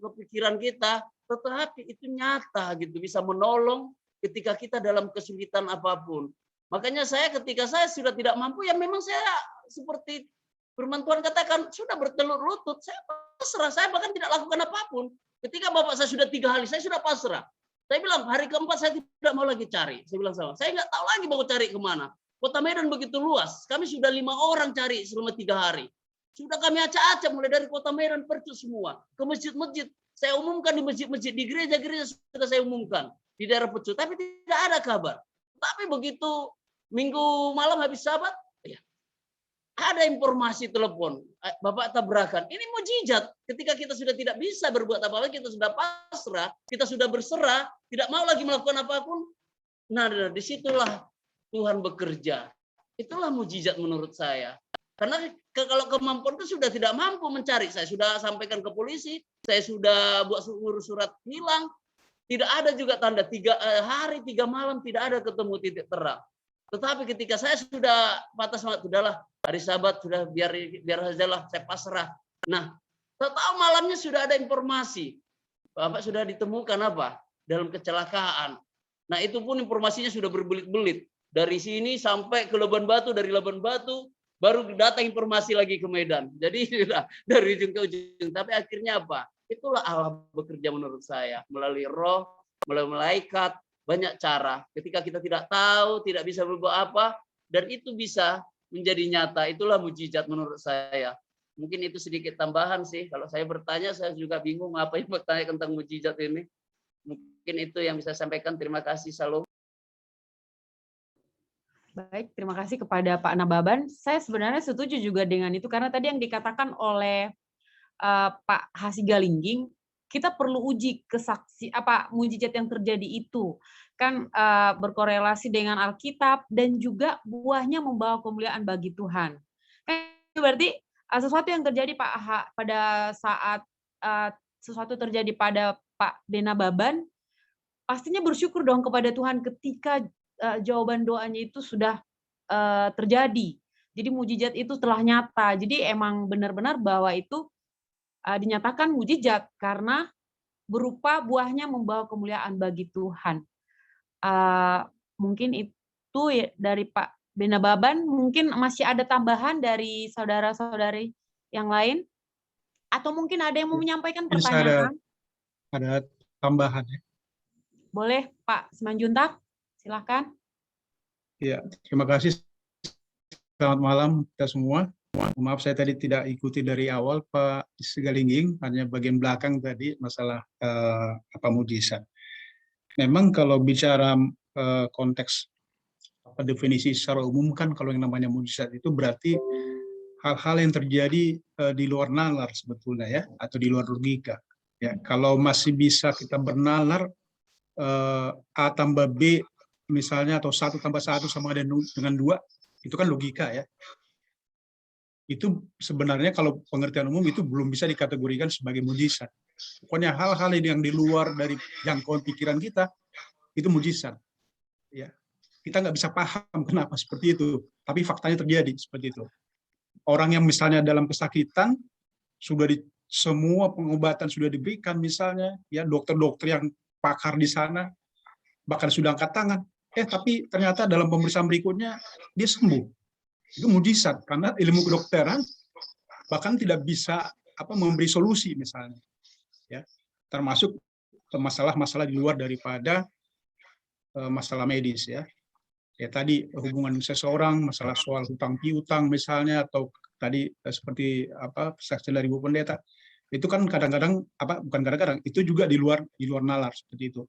kepikiran kita, tetapi itu nyata gitu, bisa menolong ketika kita dalam kesulitan apapun. Makanya saya ketika saya sudah tidak mampu, ya memang saya seperti firman Tuhan katakan, sudah bertelur lutut, saya pasrah, saya bahkan tidak lakukan apapun. Ketika bapak saya sudah 3 hari, saya sudah pasrah. Saya bilang, hari keempat saya tidak mau lagi cari. Saya bilang sama, saya nggak tahu lagi mau cari kemana. Kota Medan begitu luas, kami sudah 5 orang cari selama 3 hari. Sudah kami acak-acak mulai dari Kota Medan percu semua ke masjid-masjid. Saya umumkan di masjid-masjid, di gereja-gereja sudah saya umumkan di daerah Percu, tapi tidak ada kabar. Tapi begitu Minggu malam habis Sabat, ya, ada informasi telepon, Bapak tabrakan. Ini mujizat. Ketika kita sudah tidak bisa berbuat apa-apa, kita sudah pasrah, kita sudah berserah, tidak mau lagi melakukan apapun. Nah, disitulah Tuhan bekerja. Itulah mujizat menurut saya. Karena kalau kemampuan itu sudah tidak mampu mencari, saya sudah sampaikan ke polisi, saya sudah buat surat hilang, tidak ada juga tanda 3 hari 3 malam tidak ada ketemu titik terang. Tetapi ketika saya sudah patah semangat, sudahlah hari Sabat sudah biar sajalah saya pasrah. Nah, tahu malamnya sudah ada informasi, Bapak sudah ditemukan apa dalam kecelakaan. Nah itu pun informasinya sudah berbelit-belit dari sini sampai ke Labuan Batu, dari Labuan Batu baru datang informasi lagi ke Medan. Jadi dari ujung ke ujung. Tapi akhirnya apa? Itulah Allah bekerja menurut saya. Melalui roh, melalui malaikat, banyak cara. Ketika kita tidak tahu, tidak bisa berbuat apa, dan itu bisa menjadi nyata. Itulah mujizat menurut saya. Mungkin itu sedikit tambahan sih. Kalau saya bertanya, saya juga bingung apa yang bertanya tentang mujizat ini. Mungkin itu yang bisa saya sampaikan. Terima kasih. Salam. Baik, terima kasih kepada Pak Nababan. Saya sebenarnya setuju juga dengan itu, karena tadi yang dikatakan oleh Pak Hasigalingging, kita perlu uji kesaksi apa mujizat yang terjadi itu. Kan berkorelasi dengan Alkitab dan juga buahnya membawa kemuliaan bagi Tuhan. Berarti sesuatu yang terjadi pada saat sesuatu terjadi pada Pak Benababan, pastinya bersyukur dong kepada Tuhan ketika jawaban doanya itu sudah terjadi. Jadi mujizat itu telah nyata. Jadi emang benar-benar bahwa itu dinyatakan mujizat karena berupa buahnya membawa kemuliaan bagi Tuhan. Mungkin itu dari Pak Benababan. Mungkin masih ada tambahan dari saudara-saudari yang lain? Atau mungkin ada yang mau menyampaikan pertanyaan? Ada tambahan ya. Boleh Pak Simanjuntak? Silakan. Ya, terima kasih. Selamat malam kita semua. Maaf saya tadi tidak ikuti dari awal Pak Hasigalingging, hanya bagian belakang tadi masalah apa mujizat. Memang kalau bicara konteks apa definisi secara umum kan kalau yang namanya mujizat itu berarti hal-hal yang terjadi di luar nalar sebetulnya ya, atau di luar logika. Ya, kalau masih bisa kita bernalar A tambah B misalnya, atau 1 tambah 1 sama dengan 2, itu kan logika ya. Itu sebenarnya kalau pengertian umum itu belum bisa dikategorikan sebagai mujizat. Pokoknya hal-hal yang di luar dari jangkauan pikiran kita itu mujizat. Ya, kita nggak bisa paham kenapa seperti itu, tapi faktanya terjadi seperti itu. Orang yang misalnya dalam kesakitan, semua pengobatan sudah diberikan misalnya, ya dokter-dokter yang pakar di sana bahkan sudah angkat tangan, tapi ternyata dalam pemeriksaan berikutnya dia sembuh. Itu mujizat, karena ilmu kedokteran bahkan tidak bisa memberi solusi misalnya, ya, termasuk masalah-masalah di luar daripada masalah medis ya. Ya tadi hubungan seseorang, masalah soal hutang piutang misalnya, atau tadi seperti saksi dari Bu Pendeta, itu kan kadang-kadang bukan kadang-kadang, itu juga di luar nalar seperti itu.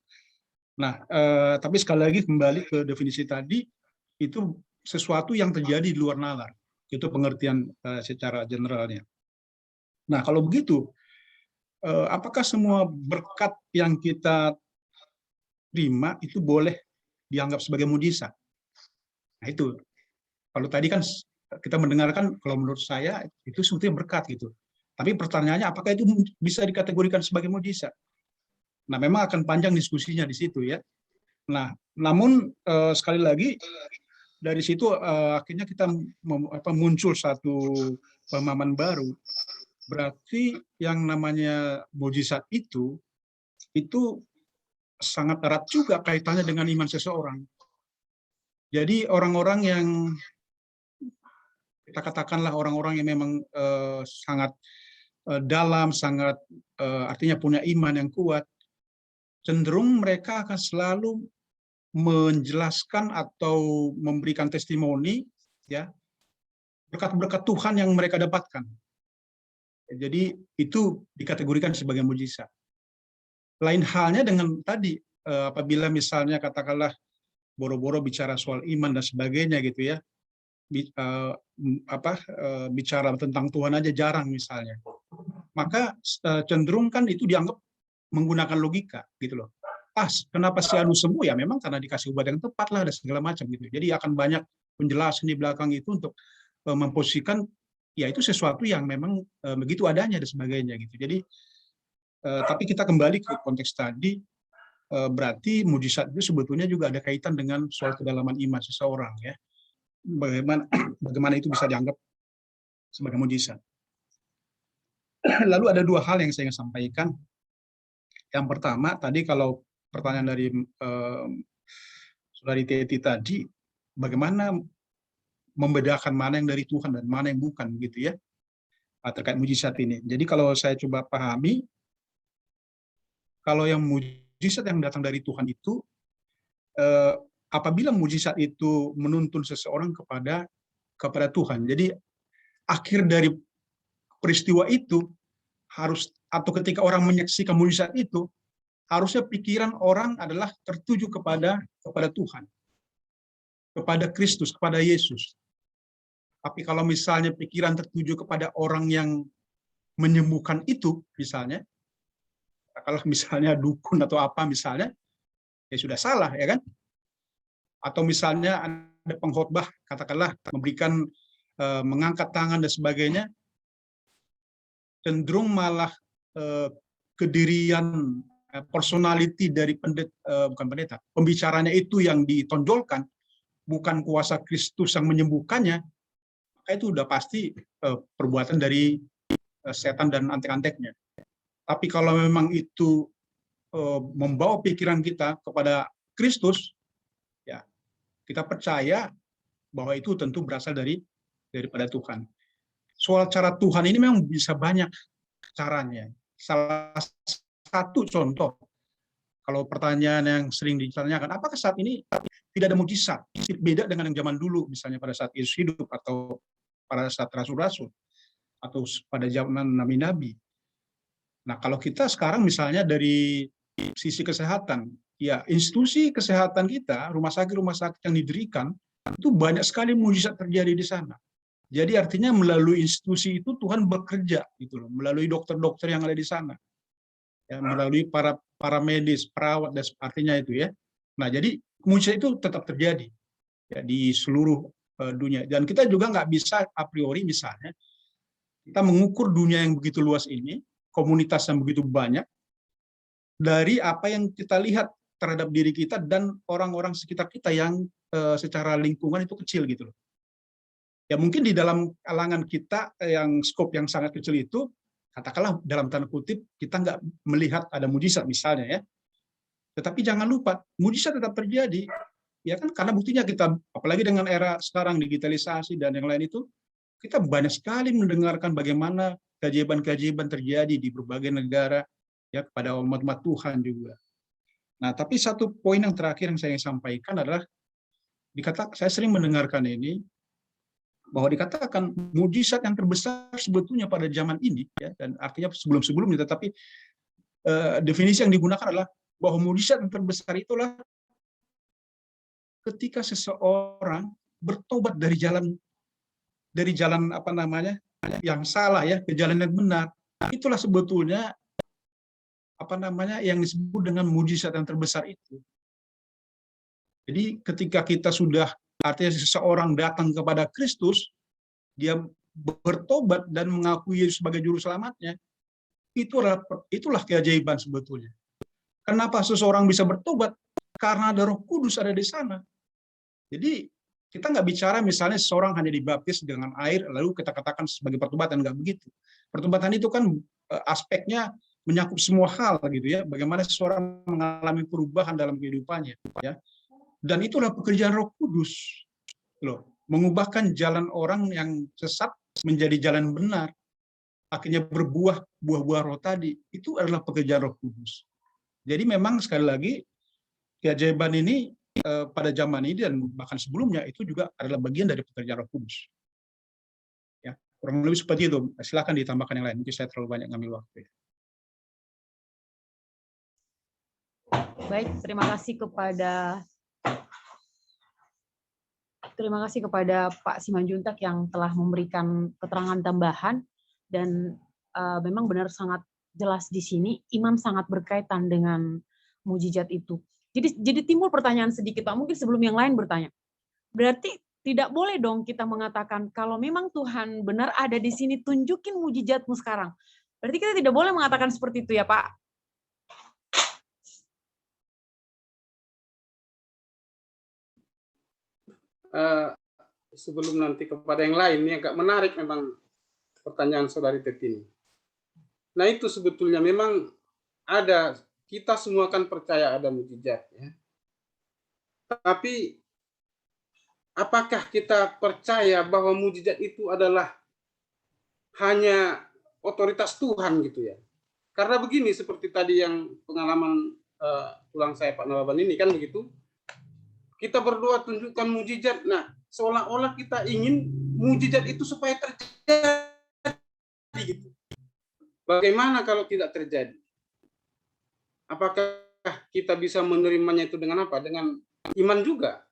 Nah, tapi sekali lagi kembali ke definisi tadi, itu sesuatu yang terjadi di luar nalar. Itu pengertian secara generalnya. Nah, kalau begitu, apakah semua berkat yang kita terima itu boleh dianggap sebagai mujizat? Nah, itu. Kalau tadi kan kita mendengarkan, kalau menurut saya itu sebetulnya berkat gitu. Tapi pertanyaannya, apakah itu bisa dikategorikan sebagai mujizat? Nah, memang akan panjang diskusinya di situ ya. Nah, namun sekali lagi dari situ akhirnya kita muncul satu pemahaman baru. Berarti yang namanya mujizat itu sangat erat juga kaitannya dengan iman seseorang. Jadi orang-orang yang kita katakanlah orang-orang yang memang sangat dalam, sangat artinya punya iman yang kuat, cenderung mereka akan selalu menjelaskan atau memberikan testimoni ya berkat-berkat Tuhan yang mereka dapatkan. Jadi itu dikategorikan sebagai mujizat. Lain halnya dengan tadi apabila misalnya katakanlah boro-boro bicara soal iman dan sebagainya gitu ya, bicara tentang Tuhan aja jarang misalnya, maka cenderung kan itu dianggap menggunakan logika gitu loh. Kenapa si anu sembuh ya, memang karena dikasih obat yang tepat lah, dan segala macam gitu. Jadi akan banyak penjelasan di belakang itu untuk memposisikan ya itu sesuatu yang memang begitu adanya dan sebagainya gitu. Jadi tapi kita kembali ke konteks tadi, berarti mujizat itu sebetulnya juga ada kaitan dengan soal kedalaman iman seseorang ya. Bagaimana itu bisa dianggap sebagai mujizat. Lalu ada dua hal yang saya ingin sampaikan. Yang pertama, tadi kalau pertanyaan dari Saudari Teti tadi, bagaimana membedakan mana yang dari Tuhan dan mana yang bukan gitu ya, terkait mujizat ini. Jadi kalau saya coba pahami, kalau yang mujizat yang datang dari Tuhan itu, apabila mujizat itu menuntun seseorang kepada Tuhan. Jadi akhir dari peristiwa itu harus, atau ketika orang menyaksikan mujizat itu, harusnya pikiran orang adalah tertuju kepada Tuhan, kepada Kristus, kepada Yesus. Tapi kalau misalnya pikiran tertuju kepada orang yang menyembuhkan itu, misalnya, kalau misalnya dukun atau apa misalnya, ya sudah salah ya kan? Atau misalnya ada pengkhotbah, katakanlah memberikan mengangkat tangan dan sebagainya, cenderung malah kedirian personality dari pembicaranya itu yang ditonjolkan, bukan kuasa Kristus yang menyembuhkannya, maka itu udah pasti perbuatan dari setan dan antek-anteknya. Tapi kalau memang itu membawa pikiran kita kepada Kristus, ya kita percaya bahwa itu tentu berasal daripada Tuhan. Soal cara Tuhan ini memang bisa banyak caranya. Salah satu contoh, kalau pertanyaan yang sering ditanyakan, apakah saat ini tidak ada mujizat? Beda dengan yang zaman dulu, misalnya pada saat Yesus hidup, atau pada saat rasul-rasul, atau pada zaman nabi-nabi. Nah, kalau kita sekarang misalnya dari sisi kesehatan, ya institusi kesehatan kita, rumah sakit yang didirikan, itu banyak sekali mujizat terjadi di sana. Jadi artinya melalui institusi itu Tuhan bekerja gitu loh, melalui dokter-dokter yang ada di sana. Ya, melalui para medis, perawat, dan artinya itu ya. Nah, jadi mujizat itu tetap terjadi ya, di seluruh dunia. Dan kita juga nggak bisa a priori misalnya kita mengukur dunia yang begitu luas ini, komunitas yang begitu banyak, dari apa yang kita lihat terhadap diri kita dan orang-orang sekitar kita yang secara lingkungan itu kecil gitu loh. Ya mungkin di dalam kalangan kita yang skop yang sangat kecil itu, katakanlah dalam tanda kutip, kita nggak melihat ada mujizat misalnya ya. Tetapi jangan lupa, mujizat tetap terjadi. Ya kan, karena buktinya kita, apalagi dengan era sekarang digitalisasi dan yang lain itu, kita banyak sekali mendengarkan bagaimana keajaiban-keajaiban terjadi di berbagai negara, ya kepada umat-umat Tuhan juga. Nah, tapi satu poin yang terakhir yang saya ingin sampaikan adalah, saya sering mendengarkan ini, bahwa dikatakan mujizat yang terbesar sebetulnya pada zaman ini, ya, dan artinya sebelum-sebelumnya, tetapi definisi yang digunakan adalah bahwa mujizat yang terbesar itulah ketika seseorang bertobat dari jalan apa namanya yang salah ya ke jalan yang benar. Itulah sebetulnya apa namanya yang disebut dengan mujizat yang terbesar itu. Jadi ketika kita sudah, artinya seseorang datang kepada Kristus, dia bertobat dan mengakui Yesus sebagai juru selamatnya, itulah keajaiban sebetulnya. Kenapa seseorang bisa bertobat? Karena ada Roh Kudus ada di sana. Jadi kita nggak bicara misalnya seseorang hanya dibaptis dengan air lalu kita katakan sebagai pertobatan, nggak begitu. Pertobatan itu kan aspeknya menyakup semua hal gitu ya. Bagaimana seseorang mengalami perubahan dalam kehidupannya ya. Dan itulah pekerjaan Roh Kudus loh, mengubahkan jalan orang yang sesat menjadi jalan benar, akhirnya berbuah buah-buah roh tadi. Itu adalah pekerjaan Roh Kudus. Jadi memang sekali lagi keajaiban ini pada zaman ini dan bahkan sebelumnya itu juga adalah bagian dari pekerjaan Roh Kudus. Ya, kurang lebih seperti itu. Silakan ditambahkan yang lain. Mungkin saya terlalu banyak ngambil waktu. Baik, terima kasih kepada Pak Simanjuntak yang telah memberikan keterangan tambahan, dan memang benar sangat jelas di sini iman sangat berkaitan dengan mujizat itu. Jadi timbul pertanyaan sedikit Pak, mungkin sebelum yang lain bertanya. Berarti tidak boleh dong kita mengatakan kalau memang Tuhan benar ada di sini, tunjukin mujizatmu sekarang. Berarti kita tidak boleh mengatakan seperti itu ya Pak? Sebelum nanti kepada yang lain, ini agak menarik memang pertanyaan saudari Tetini. Nah itu sebetulnya memang ada, kita semua kan percaya ada mujizat ya. Tapi apakah kita percaya bahwa mujizat itu adalah hanya otoritas Tuhan gitu ya? Karena begini, seperti tadi yang pengalaman tulang saya Pak Nawaban ini kan begitu. Kita berdoa tunjukkan mujizat. Nah, seolah-olah kita ingin mujizat itu supaya terjadi gitu. Bagaimana kalau tidak terjadi? Apakah kita bisa menerimanya itu dengan apa? Dengan iman juga.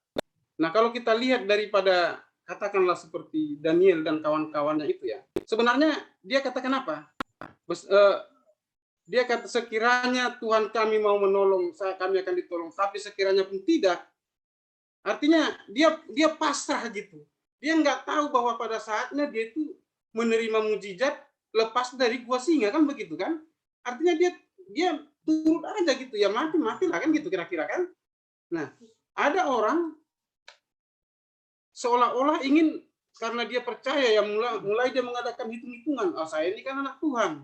Nah, kalau kita lihat daripada katakanlah seperti Daniel dan kawan-kawannya itu ya, sebenarnya dia katakan apa? Dia kata sekiranya Tuhan kami mau menolong, kami akan ditolong. Tapi sekiranya pun tidak, artinya dia pasrah gitu. Dia nggak tahu bahwa pada saatnya dia itu menerima mujizat lepas dari gua singa kan begitu kan? Artinya dia turut aja gitu ya, mati-matilah kan gitu kira-kira kan. Nah, ada orang seolah-olah ingin karena dia percaya ya mulai dia mengadakan hitung-hitungan. Oh, saya ini kan anak Tuhan.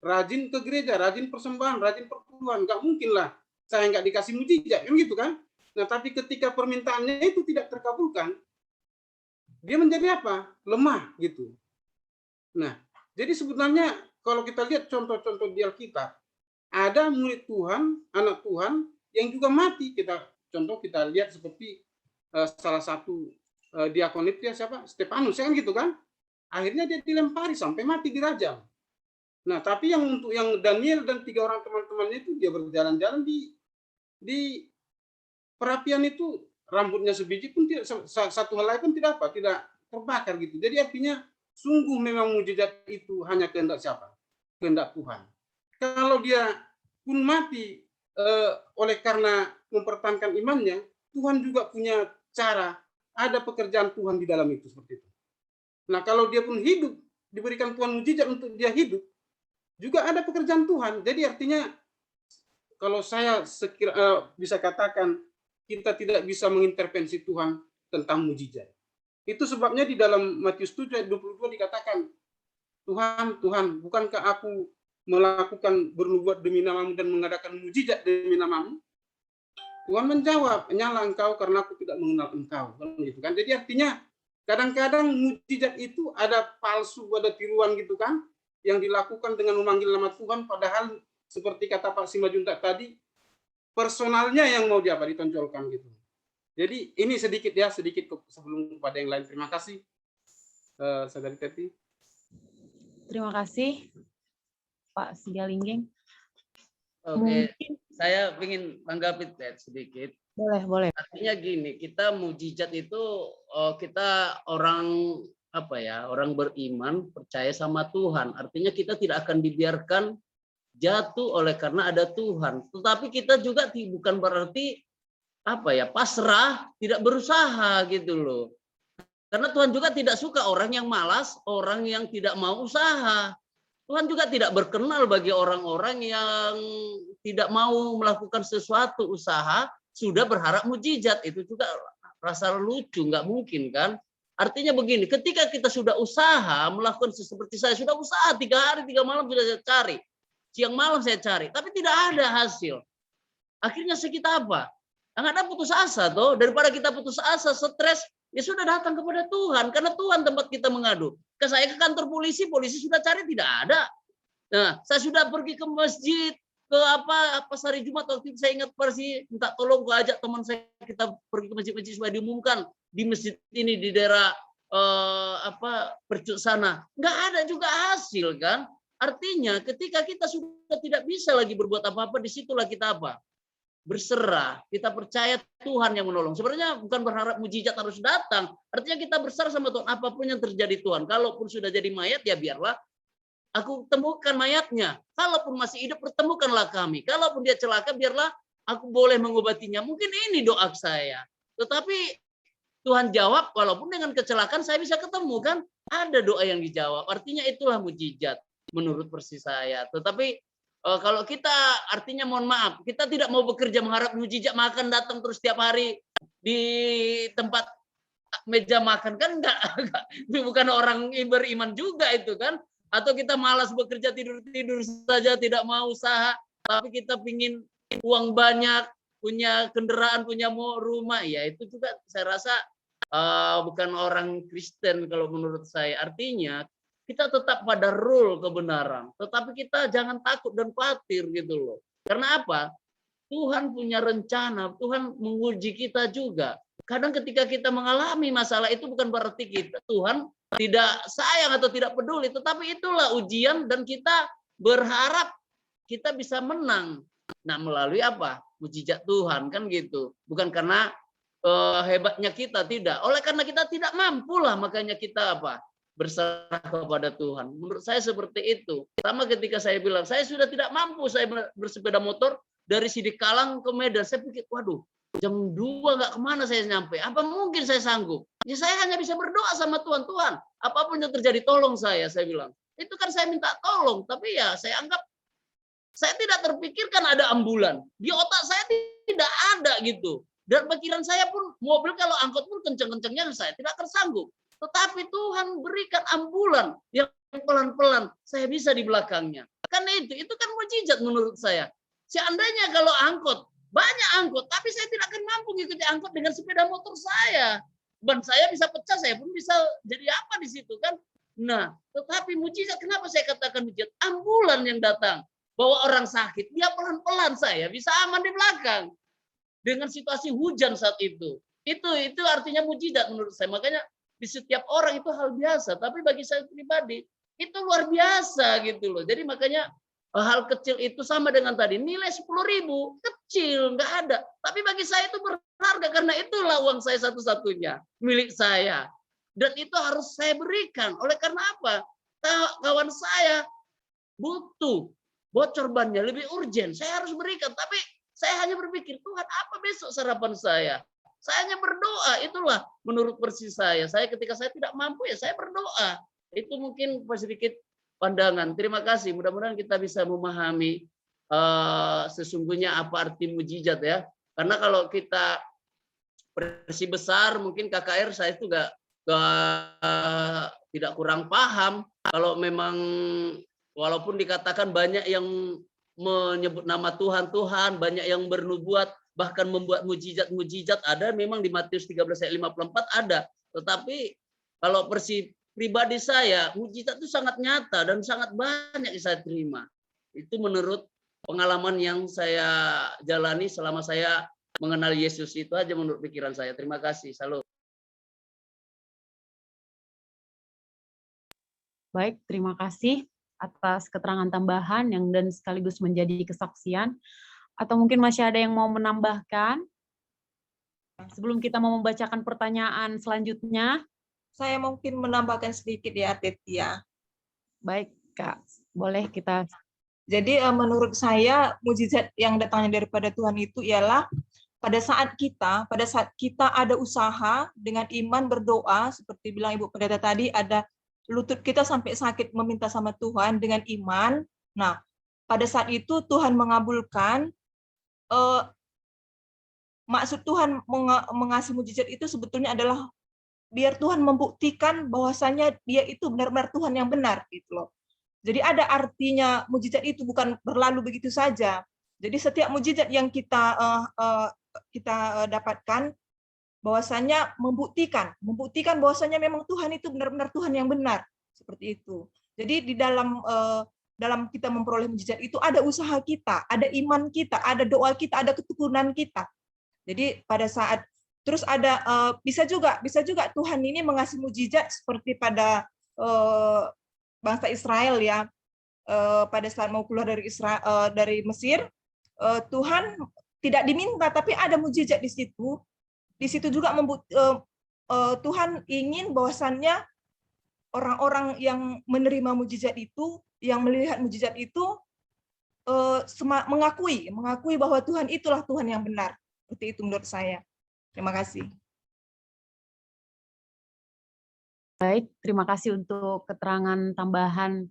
Rajin ke gereja, rajin persembahan, rajin perpuluhan. Nggak mungkin lah saya nggak dikasih mujizat kan gitu kan. Nah, tapi ketika permintaannya itu tidak terkabulkan, dia menjadi apa? Lemah gitu. Nah, jadi sebenarnya kalau kita lihat contoh-contoh di Alkitab, ada murid Tuhan, anak Tuhan yang juga mati. Kita lihat seperti salah satu diakon itu ya siapa? Stefanus kan gitu kan? Akhirnya dia dilempari sampai mati dirajam. Nah, tapi yang untuk yang Daniel dan 3 orang teman-temannya itu dia berjalan-jalan di perapian itu, rambutnya sebiji pun tidak, satu helai pun tidak terbakar gitu. Jadi artinya sungguh memang mujizat itu hanya kehendak siapa? Kehendak Tuhan. Kalau dia pun mati oleh karena mempertahankan imannya, Tuhan juga punya cara, ada pekerjaan Tuhan di dalam itu seperti itu. Nah, kalau dia pun hidup, diberikan Tuhan mujizat untuk dia hidup, juga ada pekerjaan Tuhan. Jadi artinya kalau saya bisa katakan kita tidak bisa mengintervensi Tuhan tentang mujizat. Itu sebabnya di dalam Matius 7 ayat 22 dikatakan, Tuhan, bukankah aku melakukan bernubuat demi namamu dan mengadakan mujizat demi namamu? Tuhan menjawab, nyala engkau karena aku tidak mengenal engkau. Gitu kan? Jadi artinya kadang-kadang mujizat itu ada palsu, ada tiruan gitu kan, yang dilakukan dengan memanggil nama Tuhan, padahal seperti kata Pak Simajuntak tadi, personalnya yang mau ditonjolkan gitu. Jadi ini sedikit sebelum kepada yang lain. Terima kasih, Saudari Teti. Terima kasih, Pak Sigalingging. Oke, saya ingin tanggapi sedikit. Boleh. Artinya gini, kita mujizat itu kita orang orang beriman percaya sama Tuhan. Artinya kita tidak akan dibiarkan jatuh oleh karena ada Tuhan. Tetapi kita juga bukan berarti pasrah, tidak berusaha gitu loh. Karena Tuhan juga tidak suka orang yang malas, orang yang tidak mau usaha. Tuhan juga tidak berkenan bagi orang-orang yang tidak mau melakukan sesuatu usaha, sudah berharap mujizat. Itu juga rasa lucu, nggak mungkin kan? Artinya begini, ketika kita sudah usaha melakukan seperti saya sudah usaha 3 hari 3 malam sudah saya cari, siang malam saya cari, tapi tidak ada hasil. Akhirnya kita apa? Nggak ada putus asa toh. Daripada kita putus asa, stres, ya sudah datang kepada Tuhan, karena Tuhan tempat kita mengadu. Saya ke kantor polisi sudah cari tidak ada. Nah, saya sudah pergi ke masjid, ke pas hari Jumat waktu itu saya ingat persi minta tolong gue ajak teman saya, kita pergi ke masjid supaya diumumkan di masjid ini di daerah Percut sana. Nggak ada juga hasil kan? Artinya ketika kita sudah tidak bisa lagi berbuat apa-apa, disitulah kita berserah, kita percaya Tuhan yang menolong. Sebenarnya bukan berharap mujizat harus datang. Artinya kita berserah sama Tuhan. Apapun yang terjadi Tuhan. Kalaupun sudah jadi mayat, ya biarlah aku temukan mayatnya. Kalaupun masih hidup, pertemukanlah kami. Kalaupun dia celaka, biarlah aku boleh mengobatinya. Mungkin ini doa saya. Tetapi Tuhan jawab, walaupun dengan kecelakaan saya bisa ketemu kan. Ada doa yang dijawab. Artinya itulah mujizat menurut versi saya. Tetapi kalau kita artinya mohon maaf, kita tidak mau bekerja mengharap mujizat makan datang terus setiap hari di tempat meja makan kan enggak bukan orang beriman juga itu kan. Atau kita malas bekerja tidur saja tidak mau usaha, tapi kita pingin uang banyak, punya kendaraan, punya rumah, ya itu juga saya rasa bukan orang Kristen kalau menurut saya. Artinya kita tetap pada rule kebenaran, tetapi kita jangan takut dan khawatir gitu loh. Karena apa? Tuhan punya rencana, Tuhan menguji kita juga. Kadang ketika kita mengalami masalah itu bukan berarti Tuhan tidak sayang atau tidak peduli, tetapi itulah ujian dan kita berharap kita bisa menang. Nah, melalui apa? Mujizat Tuhan kan gitu. Bukan karena hebatnya kita, tidak. Oleh karena kita tidak mampu lah, makanya kita berserah kepada Tuhan. Menurut saya seperti itu. Sama ketika saya bilang, saya sudah tidak mampu, saya bersepeda motor dari Sidikalang ke Medan. Saya pikir, waduh, jam 2 nggak kemana saya nyampe. Apa mungkin saya sanggup? Ya saya hanya bisa berdoa sama Tuhan. Tuhan, apapun yang terjadi, tolong saya bilang. Itu kan saya minta tolong, tapi ya saya anggap, saya tidak terpikirkan ada ambulan. Di otak saya tidak ada gitu. Dan pikiran saya pun, mobil kalau angkot pun kenceng-kencengnya saya tidak akan sanggup. Tetapi Tuhan berikan ambulan yang pelan-pelan, saya bisa di belakangnya. Karena itu kan mujizat menurut saya. Seandainya kalau angkot, banyak angkot, tapi saya tidak akan mampu mengikuti angkot dengan sepeda motor saya. Ban saya bisa pecah, saya pun bisa jadi apa di situ kan. Nah, tetapi mujizat, kenapa saya katakan mujizat? Ambulan yang datang, bawa orang sakit, dia pelan-pelan saya bisa aman di belakang. Dengan situasi hujan saat itu. Itu artinya mujizat menurut saya. Makanya di setiap orang itu hal biasa, tapi bagi saya pribadi itu luar biasa gitu loh. Jadi makanya hal kecil itu sama dengan tadi, nilai 10.000 kecil, nggak ada. Tapi bagi saya itu berharga karena itulah uang saya satu-satunya milik saya. Dan itu harus saya berikan. Oleh karena apa? Kawan saya butuh bocor bannya lebih urgen. Saya harus berikan. Tapi saya hanya berpikir, Tuhan apa besok sarapan saya? Saya hanya berdoa. Itulah menurut versi saya. Saya ketika saya tidak mampu ya saya berdoa. Itu mungkin sedikit pandangan. Terima kasih. Mudah-mudahan kita bisa memahami sesungguhnya apa arti mujizat ya. Karena kalau kita versi besar mungkin KKR saya itu tidak kurang paham. Kalau memang walaupun dikatakan banyak yang menyebut nama Tuhan, banyak yang bernubuat, bahkan membuat mujizat ada memang di Matius 13 ayat 54 ada. Tetapi kalau versi pribadi saya, mujizat itu sangat nyata dan sangat banyak yang saya terima. Itu menurut pengalaman yang saya jalani selama saya mengenal Yesus. Itu aja menurut pikiran saya. Terima kasih. Salut. Baik, terima kasih atas keterangan tambahan yang dan sekaligus menjadi kesaksian. Atau mungkin masih ada yang mau menambahkan? Sebelum kita mau membacakan pertanyaan selanjutnya. Saya mungkin menambahkan sedikit ya, Tetia. Baik, Kak. Boleh kita. Jadi menurut saya mujizat yang datangnya daripada Tuhan itu ialah pada saat kita ada usaha dengan iman berdoa, seperti bilang Ibu Pendeta tadi, ada lutut kita sampai sakit meminta sama Tuhan dengan iman. Nah, pada saat itu Tuhan mengabulkan. Maksud Tuhan mengasih mujizat itu sebetulnya adalah biar Tuhan membuktikan bahwasanya Dia itu benar-benar Tuhan yang benar gitu loh. Jadi ada artinya mujizat itu, bukan berlalu begitu saja. Jadi setiap mujizat yang kita dapatkan bahwasanya membuktikan bahwasanya memang Tuhan itu benar-benar Tuhan yang benar, seperti itu. Jadi di dalam kita memperoleh mujizat itu ada usaha kita, ada iman kita, ada doa kita, ada ketekunan kita. Jadi pada saat terus ada bisa juga Tuhan ini mengasih mujizat seperti pada bangsa Israel ya, pada saat mau keluar dari Mesir, Tuhan tidak diminta tapi ada mujizat di situ. Di situ juga Tuhan ingin bahwasannya orang-orang yang menerima mujizat itu, yang melihat mujizat itu mengakui bahwa Tuhan itulah Tuhan yang benar. Seperti itu menurut saya. Terima kasih. Baik, terima kasih untuk keterangan tambahan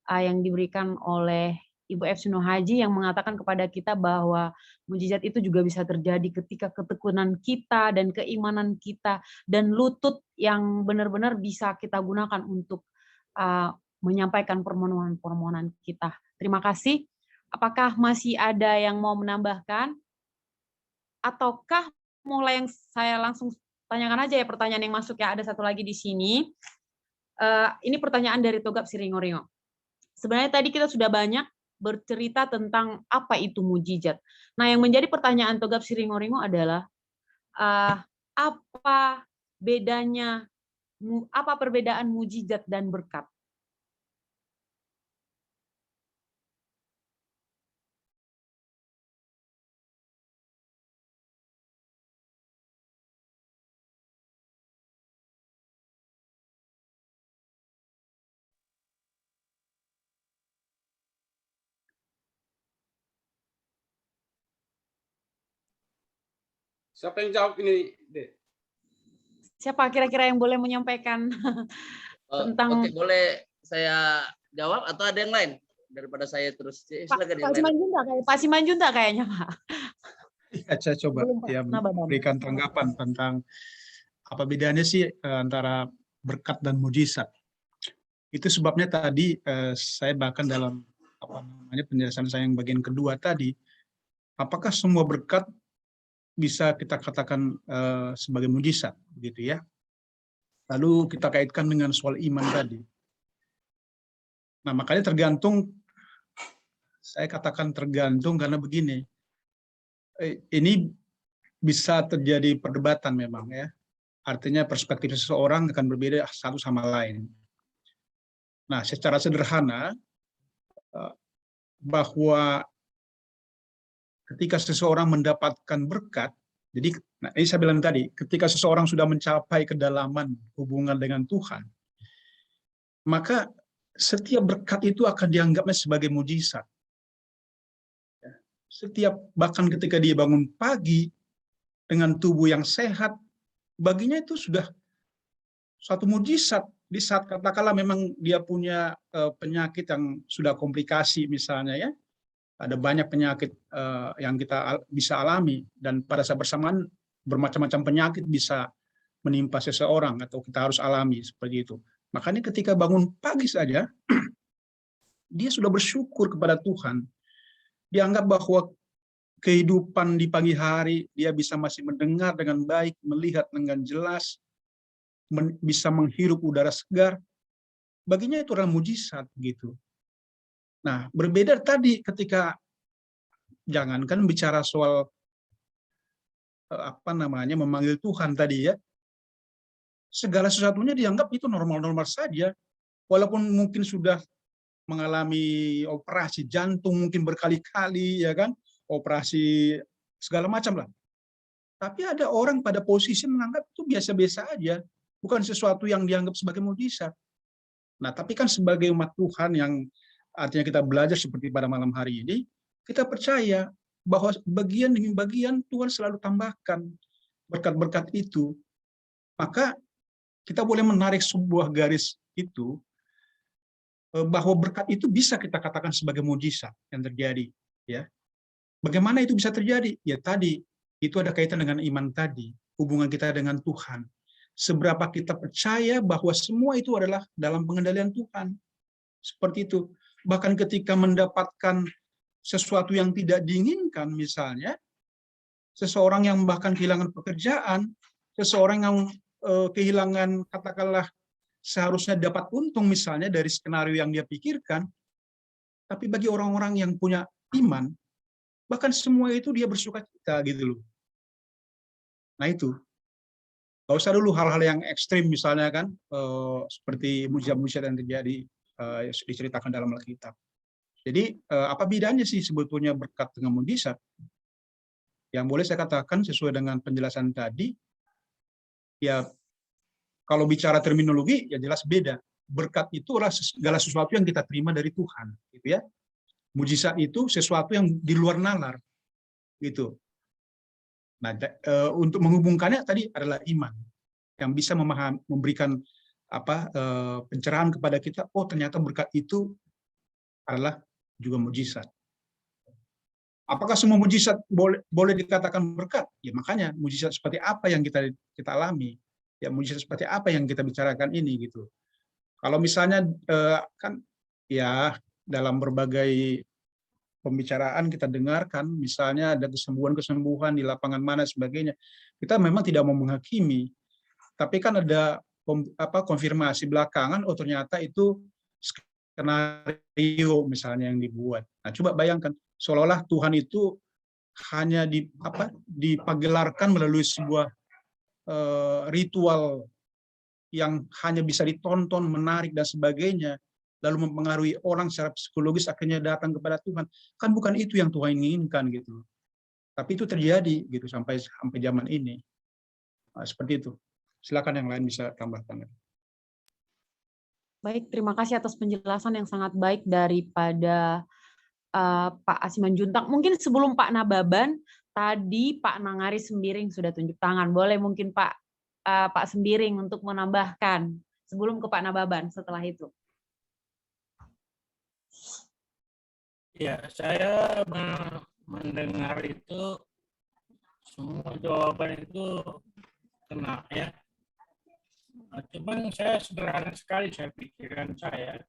yang diberikan oleh Ibu F. Suno Haji yang mengatakan kepada kita bahwa mujizat itu juga bisa terjadi ketika ketekunan kita dan keimanan kita dan lutut yang benar-benar bisa kita gunakan untuk menyampaikan permohonan-permohonan kita. Terima kasih. Apakah masih ada yang mau menambahkan? Ataukah mulai yang saya langsung tanyakan aja ya pertanyaan yang masuk ya, ada satu lagi di sini. Ini pertanyaan dari Togap Siringoringo. Sebenarnya tadi kita sudah banyak bercerita tentang apa itu mujizat. Nah, yang menjadi pertanyaan Togap Siringoringo adalah apa perbedaan mujizat dan berkat? Siapa yang jawab ini, Dek? Siapa kira-kira yang boleh menyampaikan tentang... Oke, boleh saya jawab atau ada yang lain daripada saya terus? Pak Simanjuntak kayaknya, Pak. Ya, saya coba ya berikan tanggapan tentang apa bedanya sih antara berkat dan mujizat. Itu sebabnya tadi saya bahkan dalam penjelasan saya yang bagian kedua tadi, apakah semua berkat bisa kita katakan sebagai mujizat, gitu ya. Lalu kita kaitkan dengan soal iman tadi. Nah, makanya tergantung, saya katakan tergantung karena begini, ini bisa terjadi perdebatan memang ya. Artinya perspektif seseorang akan berbeda satu sama lain. Nah, secara sederhana, bahwa ketika seseorang mendapatkan berkat, Jadi, nah, ini saya bilang tadi, ketika seseorang sudah mencapai kedalaman hubungan dengan Tuhan, maka setiap berkat itu akan dianggapnya sebagai mujizat. Bahkan ketika dia bangun pagi dengan tubuh yang sehat, baginya itu sudah suatu mujizat. Di saat katakanlah memang dia punya penyakit yang sudah komplikasi misalnya ya, ada banyak penyakit yang kita bisa alami, dan pada saat bersamaan bermacam-macam penyakit bisa menimpa seseorang atau kita harus alami seperti itu. Makanya ketika bangun pagi saja, dia sudah bersyukur kepada Tuhan. Dianggap bahwa kehidupan di pagi hari, dia bisa masih mendengar dengan baik, melihat dengan jelas, bisa menghirup udara segar. Baginya itu adalah mujizat gitu. Nah, berbeda tadi ketika jangankan bicara soal memanggil Tuhan tadi ya, segala sesuatunya dianggap itu normal-normal saja, walaupun mungkin sudah mengalami operasi jantung mungkin berkali-kali ya kan, operasi segala macam lah. Tapi ada orang pada posisi menganggap itu biasa-biasa aja, bukan sesuatu yang dianggap sebagai mujizat. Nah, tapi kan sebagai umat Tuhan yang artinya kita belajar seperti pada malam hari ini, kita percaya bahwa bagian demi bagian Tuhan selalu tambahkan berkat-berkat itu. Maka kita boleh menarik sebuah garis itu, bahwa berkat itu bisa kita katakan sebagai mujizat yang terjadi. Ya, bagaimana itu bisa terjadi? Ya tadi, itu ada kaitan dengan iman tadi, hubungan kita dengan Tuhan. Seberapa kita percaya bahwa semua itu adalah dalam pengendalian Tuhan. Seperti itu. Bahkan ketika mendapatkan sesuatu yang tidak diinginkan, misalnya, seseorang yang bahkan kehilangan pekerjaan, seseorang yang kehilangan, katakanlah, seharusnya dapat untung misalnya dari skenario yang dia pikirkan, tapi bagi orang-orang yang punya iman, bahkan semua itu dia bersukacita gitu loh. Nah itu, nggak usah dulu hal-hal yang ekstrim misalnya kan, seperti mujizat-mujizat yang terjadi diceritakan dalam Alkitab. Jadi apa bedanya sih sebetulnya berkat dengan mujizat? Yang boleh saya katakan sesuai dengan penjelasan tadi, ya kalau bicara terminologi ya jelas beda. Berkat itu adalah segala sesuatu yang kita terima dari Tuhan, gitu ya. Mujizat itu sesuatu yang di luar nalar, gitu. Nah, untuk menghubungkannya tadi adalah iman yang bisa memberikan pencerahan kepada kita. Oh, ternyata berkat itu adalah juga mujizat. Apakah semua mujizat boleh dikatakan berkat? Ya makanya mujizat seperti apa yang kita alami? Ya mujizat seperti apa yang kita bicarakan ini gitu. Kalau misalnya kan ya dalam berbagai pembicaraan kita dengarkan, misalnya ada kesembuhan-kesembuhan di lapangan mana sebagainya, kita memang tidak mau menghakimi, tapi kan ada konfirmasi belakangan, oh ternyata itu skenario misalnya yang dibuat. Nah coba bayangkan, seolah-olah Tuhan itu hanya dipagelarkan melalui sebuah ritual yang hanya bisa ditonton, menarik dan sebagainya, lalu mempengaruhi orang secara psikologis akhirnya datang kepada Tuhan. Kan bukan itu yang Tuhan inginkan gitu. Tapi itu terjadi gitu sampai zaman ini. Nah, seperti itu. Silakan yang lain bisa tambahkan. Baik, terima kasih atas penjelasan yang sangat baik daripada Pak Asimanjuntak. Mungkin sebelum Pak Nababan, tadi Pak Nangari Sembiring sudah tunjuk tangan. Boleh mungkin Pak Sembiring untuk menambahkan sebelum ke Pak Nababan setelah itu. Ya, saya mendengar itu semua jawaban itu kena ya. Cuman saya sederhana sekali saya pikirkan saya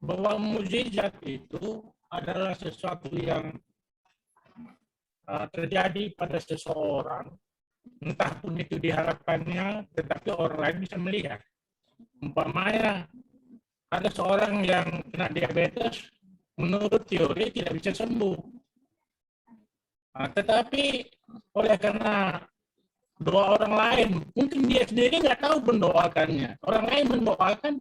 bahwa mukjizat itu adalah sesuatu yang terjadi pada seseorang, entah pun itu diharapkannya, tetapi orang lain bisa melihat. Umpamanya ada seorang yang kena diabetes, menurut teori tidak bisa sembuh. Tetapi oleh karena doa orang lain, mungkin dia sendiri nggak tahu mendoakannya, orang lain mendoakan,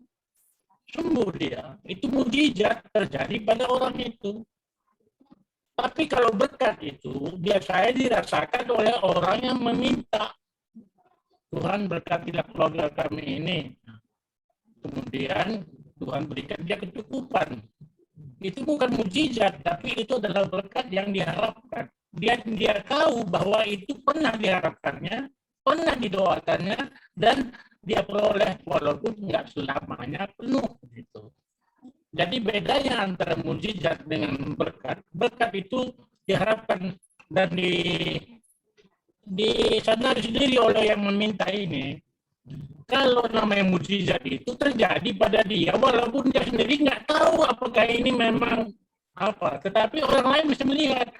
sembuh dia. Itu mukjizat terjadi pada orang itu. Tapi kalau berkat itu biasanya dirasakan oleh orang yang meminta. Tuhan berkatilah keluarga kami ini. Kemudian Tuhan berikan dia kecukupan. Itu bukan mujizat, tapi itu adalah berkat yang diharapkan. Dia tahu bahwa itu pernah diharapkannya, pernah didoakannya, dan dia peroleh walaupun nggak selamanya penuh. Gitu. Jadi bedanya antara mujizat dengan berkat. Berkat itu diharapkan dan disadari sendiri oleh yang meminta ini. Kalau namanya mujizat itu terjadi pada dia, walaupun dia sendiri nggak tahu apakah ini memang apa. Tetapi orang lain bisa melihat,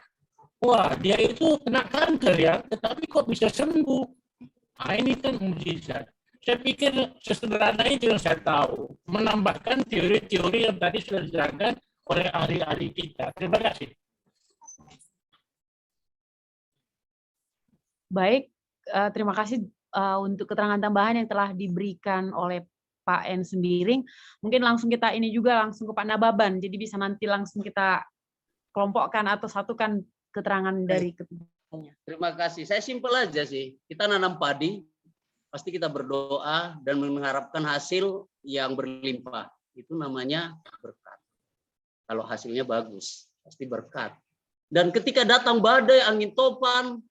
wah dia itu kena kanker ya, tetapi kok bisa sembuh. Nah, ini kan mujizat. Saya pikir sesederhana itu yang saya tahu, menambahkan teori-teori yang tadi sudah dijelaskan oleh ahli-ahli kita. Terima kasih. Baik, terima kasih untuk keterangan tambahan yang telah diberikan oleh Pak N. Sembiring. Mungkin langsung kita ini juga langsung ke Pak Nababan, jadi bisa nanti langsung kita kelompokkan atau satukan keterangan dari ketiganya. Terima kasih. Saya simpel aja sih. Kita nanam padi, pasti kita berdoa dan mengharapkan hasil yang berlimpah. Itu namanya berkat. Kalau hasilnya bagus, pasti berkat. Dan ketika datang badai, angin topan,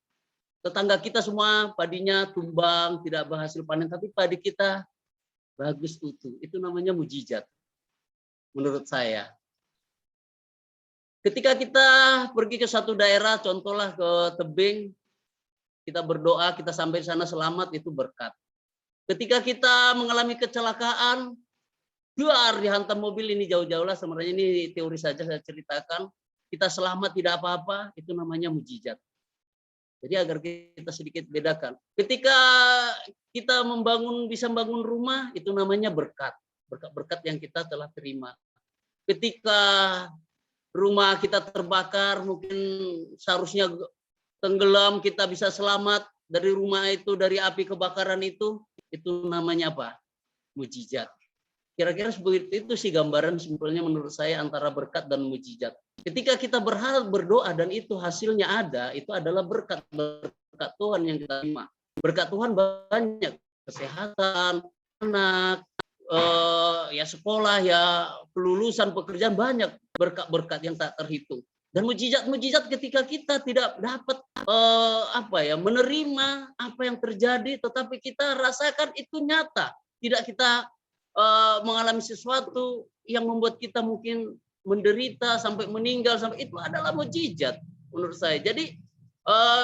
tetangga kita semua padinya tumbang, tidak berhasil panen, tapi padi kita bagus utuh. Itu namanya mujizat, menurut saya. Ketika kita pergi ke satu daerah, contohlah ke tebing, kita berdoa, kita sampai di sana selamat, itu berkat. Ketika kita mengalami kecelakaan, duar dihantam mobil, ini jauh-jauh lah, sebenarnya ini teori saja saya ceritakan, kita selamat tidak apa-apa, itu namanya mujizat. Jadi agar kita sedikit bedakan. Ketika kita bisa membangun rumah, itu namanya berkat. Berkat-berkat yang kita telah terima. Ketika rumah kita terbakar, mungkin seharusnya tenggelam, kita bisa selamat dari rumah itu, dari api kebakaran itu namanya apa? Mujizat. Kira-kira seperti itu sih gambaran simpelnya menurut saya antara berkat dan mujizat. Ketika kita berharap berdoa dan itu hasilnya ada, itu adalah berkat Tuhan yang kita terima. Berkat Tuhan banyak, kesehatan, anak, ya sekolah, ya kelulusan, pekerjaan, banyak berkat-berkat yang tak terhitung. Dan mujizat ketika kita tidak dapat menerima apa yang terjadi, tetapi kita rasakan itu nyata, tidak kita mengalami sesuatu yang membuat kita mungkin menderita sampai meninggal, sampai itu adalah mujizat menurut saya. Jadi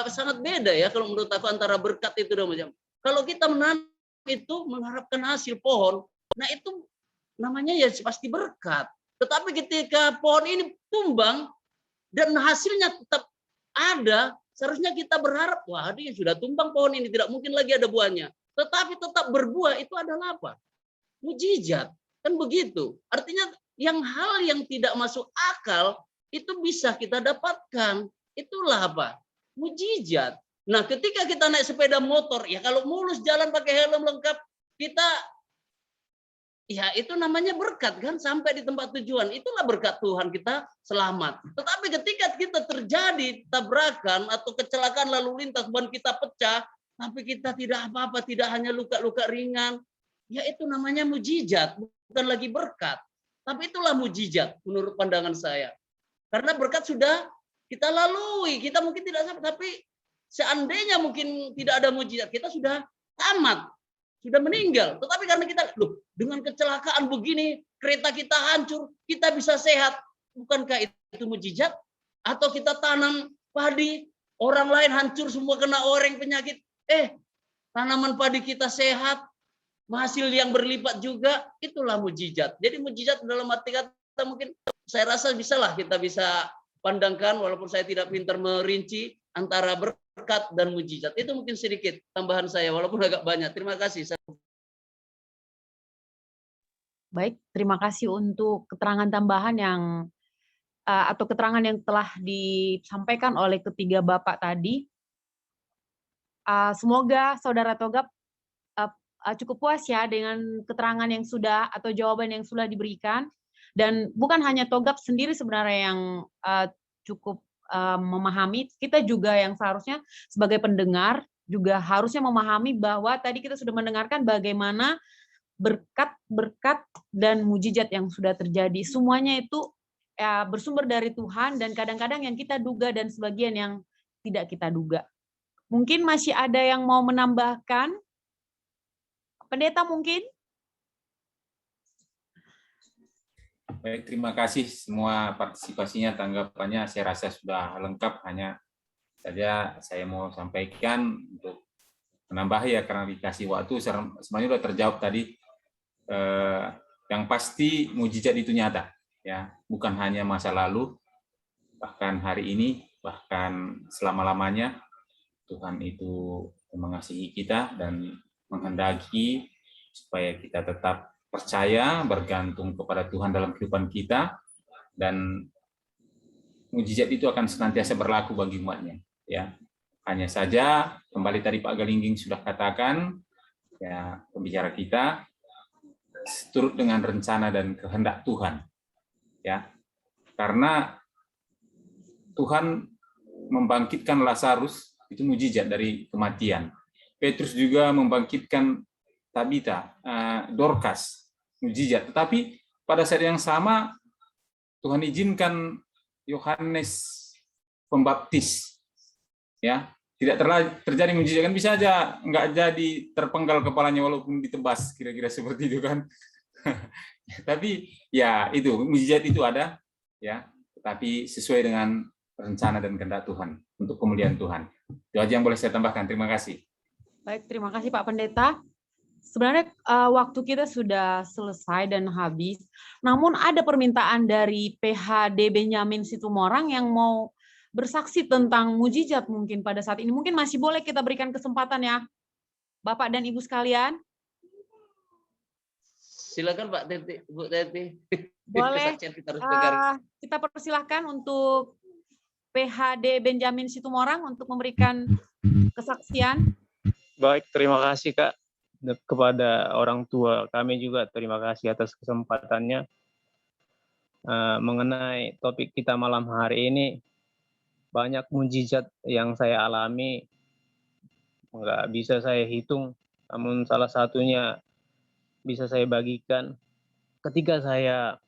sangat beda ya kalau menurut aku antara berkat itu dan mujizat. Kalau kita menanam itu mengharapkan hasil pohon, nah itu namanya ya pasti berkat. Tetapi ketika pohon ini tumbang dan hasilnya tetap ada, seharusnya kita berharap, wah ini sudah tumbang pohon ini, tidak mungkin lagi ada buahnya. Tetapi tetap berbuah, itu adalah apa? Mujizat. Kan begitu. Artinya hal yang tidak masuk akal itu bisa kita dapatkan. Itulah apa? Mujizat. Nah, ketika kita naik sepeda motor, ya kalau mulus jalan pakai helm lengkap, kita ya itu namanya berkat kan, sampai di tempat tujuan. Itulah berkat Tuhan, kita selamat. Tetapi ketika kita terjadi tabrakan atau kecelakaan lalu lintas, ban kita pecah, tapi kita tidak apa-apa, tidak hanya luka-luka ringan, ya itu namanya mujizat, bukan lagi berkat. Tapi itulah mujizat menurut pandangan saya. Karena berkat sudah kita lalui, kita mungkin tidak sampai, tapi seandainya mungkin tidak ada mujizat, kita sudah tamat, sudah meninggal. Tetapi karena kita, dengan kecelakaan begini, kereta kita hancur, kita bisa sehat. Bukankah itu mujizat? Atau kita tanam padi, orang lain hancur semua, kena oreng, penyakit. Tanaman padi kita sehat, hasil yang berlipat juga, itulah mujizat. Jadi mujizat dalam arti kata mungkin saya rasa bisalah kita bisa pandangkan, walaupun saya tidak pintar merinci antara berkat dan mujizat. Itu mungkin sedikit tambahan saya, walaupun agak banyak. Terima kasih. Baik, terima kasih untuk keterangan tambahan atau keterangan yang telah disampaikan oleh ketiga Bapak tadi. Semoga Saudara Togap cukup puas ya dengan keterangan yang sudah atau jawaban yang sudah diberikan, dan bukan hanya Togap sendiri sebenarnya yang cukup memahami, kita juga yang seharusnya sebagai pendengar juga harusnya memahami bahwa tadi kita sudah mendengarkan bagaimana berkat-berkat dan mujizat yang sudah terjadi. Semuanya itu bersumber dari Tuhan, dan kadang-kadang yang kita duga dan sebagian yang tidak kita duga. Mungkin masih ada yang mau menambahkan? Pendeta mungkin? Baik, terima kasih semua partisipasinya, tanggapannya saya rasa sudah lengkap. Hanya saja saya mau sampaikan untuk menambah ya, karena dikasih waktu, semuanya sudah terjawab tadi. Yang pasti mujizat itu nyata, ya, bukan hanya masa lalu, bahkan hari ini, bahkan selama-lamanya Tuhan itu mengasihi kita dan menghendaki supaya kita tetap percaya, bergantung kepada Tuhan dalam kehidupan kita, dan mujizat itu akan senantiasa berlaku bagi umatnya. Ya, hanya saja kembali tadi Pak Galingging sudah katakan, ya, pembicara kita turut dengan rencana dan kehendak Tuhan. Ya, karena Tuhan membangkitkan Lazarus itu mujizat dari kematian. Petrus juga membangkitkan Tabita, Dorcas, mujizat. Tetapi pada saat yang sama Tuhan izinkan Yohanes Pembaptis, ya, tidak terjadi mujizat, kan bisa aja nggak jadi terpenggal kepalanya walaupun ditebas, kira-kira seperti itu kan. Tapi ya itu mujizat itu ada, ya, tapi sesuai dengan rencana dan kehendak Tuhan untuk kemuliaan Tuhan. Itu aja yang boleh saya tambahkan. Terima kasih. Baik, terima kasih Pak Pendeta. Sebenarnya waktu kita sudah selesai dan habis, namun ada permintaan dari PHD Benyamin Situmorang yang mau bersaksi tentang mujizat mungkin pada saat ini. Mungkin masih boleh kita berikan kesempatan ya, Bapak dan Ibu sekalian. Silakan Pak Teti, Bu Teti. Boleh. Kita persilahkan untuk PHD Benjamin Situmorang untuk memberikan kesaksian. Baik, terima kasih Kak. Kepada orang tua kami juga terima kasih atas kesempatannya. Mengenai topik kita malam hari ini, banyak mujizat yang saya alami, nggak bisa saya hitung, namun salah satunya bisa saya bagikan ketika saya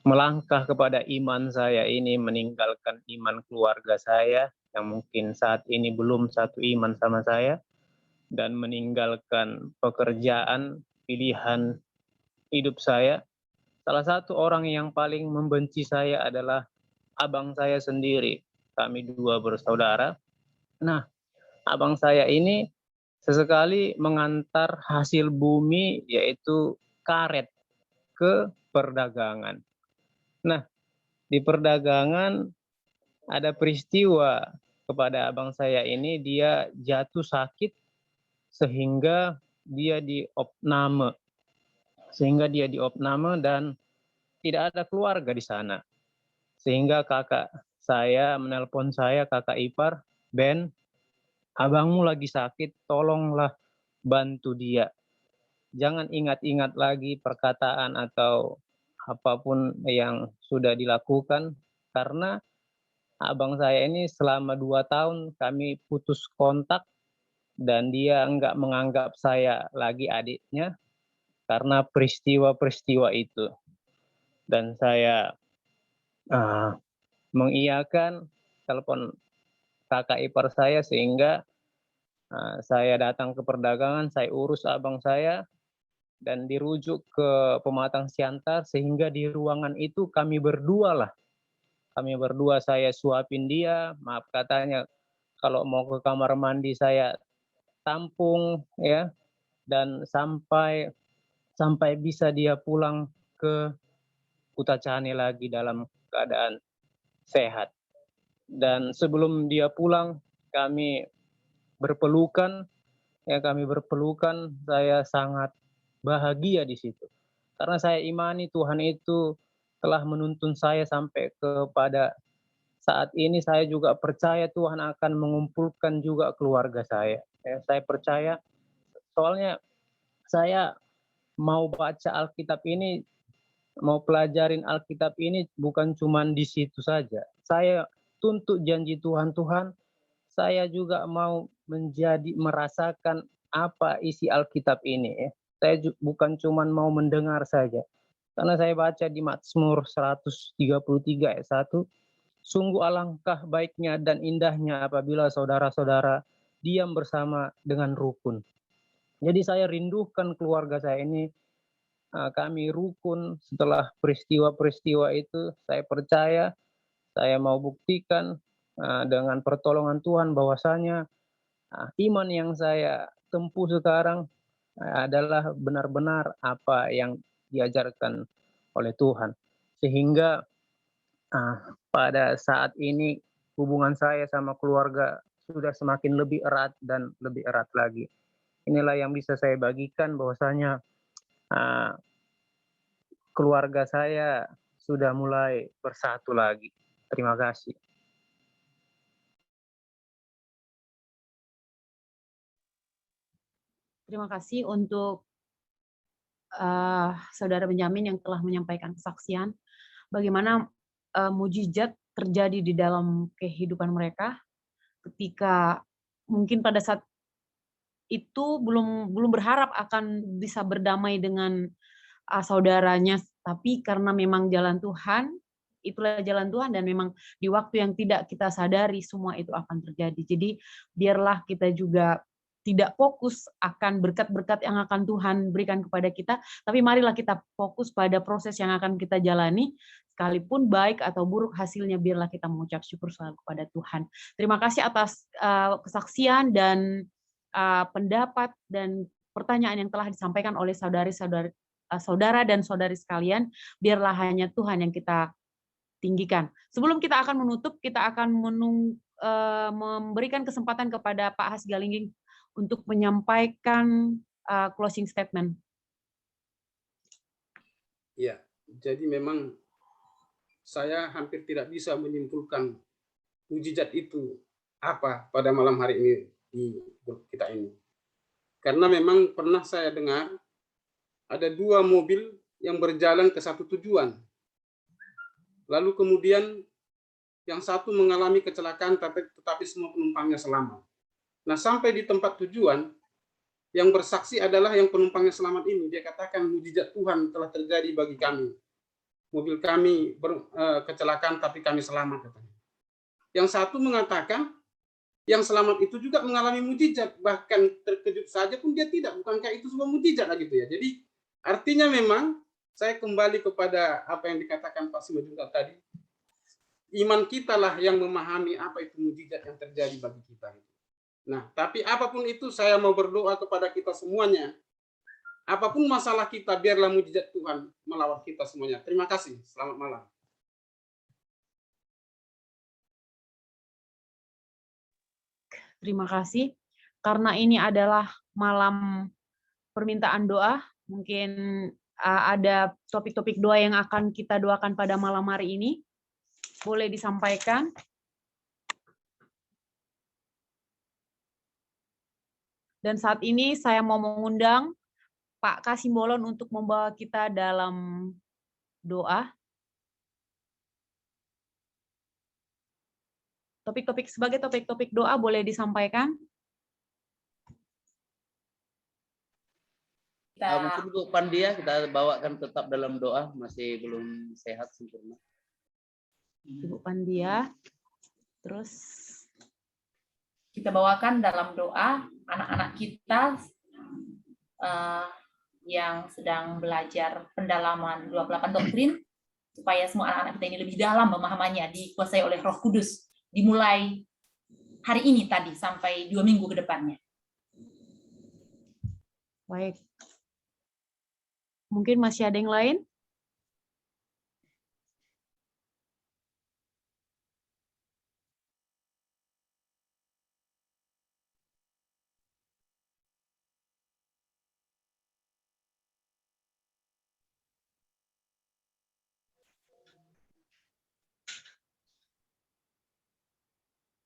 melangkah kepada iman saya ini, meninggalkan iman keluarga saya yang mungkin saat ini belum satu iman sama saya, dan meninggalkan pekerjaan, pilihan hidup saya. Salah satu orang yang paling membenci saya adalah abang saya sendiri. Kami dua bersaudara. Nah, abang saya ini sesekali mengantar hasil bumi, yaitu karet, ke perdagangan. Nah, di perdagangan ada peristiwa kepada abang saya ini, dia jatuh sakit sehingga dia diopname. Dan tidak ada keluarga di sana. Sehingga kakak saya menelpon saya, kakak ipar, Ben, abangmu lagi sakit, tolonglah bantu dia. Jangan ingat-ingat lagi perkataan atau apapun yang sudah dilakukan, karena abang saya ini selama 2 tahun kami putus kontak, dan dia enggak menganggap saya lagi adiknya karena peristiwa-peristiwa itu. Dan saya mengiyakan telepon kakak ipar saya, sehingga saya datang ke perdagangan, saya urus abang saya, dan dirujuk ke Pematang Siantar, sehingga di ruangan itu kami berdua, saya suapin dia, maaf katanya, kalau mau ke kamar mandi saya tampung, ya, dan sampai bisa dia pulang ke Kutacani lagi dalam keadaan sehat. Dan sebelum dia pulang, kami berpelukan, saya sangat bahagia di situ. Karena saya imani Tuhan itu telah menuntun saya sampai kepada saat ini. Saya juga percaya Tuhan akan mengumpulkan juga keluarga saya. Saya percaya, soalnya saya mau baca Alkitab ini mau pelajarin Alkitab ini bukan cuma di situ saja. Saya tuntut janji Tuhan, saya juga mau merasakan apa isi Alkitab ini. Saya bukan cuma mau mendengar saja. Karena saya baca di Mazmur 133 ayat 1, sungguh alangkah baiknya dan indahnya apabila saudara-saudara diam bersama dengan rukun. Jadi saya rindukan keluarga saya ini, kami rukun setelah peristiwa-peristiwa itu. Saya percaya, saya mau buktikan dengan pertolongan Tuhan bahwasanya iman yang saya tempuh sekarang adalah benar-benar apa yang diajarkan oleh Tuhan. Sehingga pada saat ini hubungan saya sama keluarga sudah semakin lebih erat dan lebih erat lagi. Inilah yang bisa saya bagikan, bahwasanya keluarga saya sudah mulai bersatu lagi. Terima kasih. Terima kasih untuk Saudara Benyamin yang telah menyampaikan kesaksian bagaimana mujizat terjadi di dalam kehidupan mereka ketika mungkin pada saat itu belum berharap akan bisa berdamai dengan saudaranya, tapi karena memang jalan Tuhan, itulah jalan Tuhan, dan memang di waktu yang tidak kita sadari semua itu akan terjadi. Jadi biarlah kita juga tidak fokus akan berkat-berkat yang akan Tuhan berikan kepada kita, tapi marilah kita fokus pada proses yang akan kita jalani, sekalipun baik atau buruk hasilnya, biarlah kita mengucap syukur selalu kepada Tuhan. Terima kasih atas kesaksian dan pendapat dan pertanyaan yang telah disampaikan oleh saudara dan saudari sekalian. Biarlah hanya Tuhan yang kita tinggikan. Sebelum kita akan menutup, kita akan memberikan kesempatan kepada Pak Hasigalingging untuk menyampaikan closing statement. Ya, jadi memang saya hampir tidak bisa menyimpulkan mujizat itu apa pada malam hari ini di grup kita ini. Karena memang pernah saya dengar ada 2 mobil yang berjalan ke satu tujuan. Lalu kemudian yang satu mengalami kecelakaan tetapi semua penumpangnya selamat. Nah, sampai di tempat tujuan, yang bersaksi adalah yang penumpangnya selamat ini. Dia katakan mujizat Tuhan telah terjadi bagi kami. Mobil kami kecelakaan tapi kami selamat, katanya. Yang satu mengatakan yang selamat itu juga mengalami mujizat, bahkan terkejut saja pun dia tidak. Bukankah itu sebuah mujizat gitu ya? Jadi artinya memang saya kembali kepada apa yang dikatakan Pak Simanjuntak tadi. Iman kita lah yang memahami apa itu mujizat yang terjadi bagi kita. Nah, tapi apapun itu saya mau berdoa kepada kita semuanya. Apapun masalah kita, biarlah mujizat Tuhan melawat kita semuanya. Terima kasih. Selamat malam. Terima kasih. Karena ini adalah malam permintaan doa, mungkin ada topik-topik doa yang akan kita doakan pada malam hari ini. Boleh disampaikan. Dan saat ini saya mau mengundang Pak Kasimbolon untuk membawa kita dalam doa. Sebagai topik-topik doa boleh disampaikan. Mungkin Bu Pandia kita bawakan tetap dalam doa, masih belum sehat sempurna. Ibu Pandia, terus kita bawakan dalam doa anak-anak kita yang sedang belajar pendalaman 28 doktrin, supaya semua anak-anak kita ini lebih dalam pemahamannya, dikuasai oleh Roh Kudus, dimulai hari ini tadi sampai 2 minggu ke depannya. Baik. Mungkin masih ada yang lain?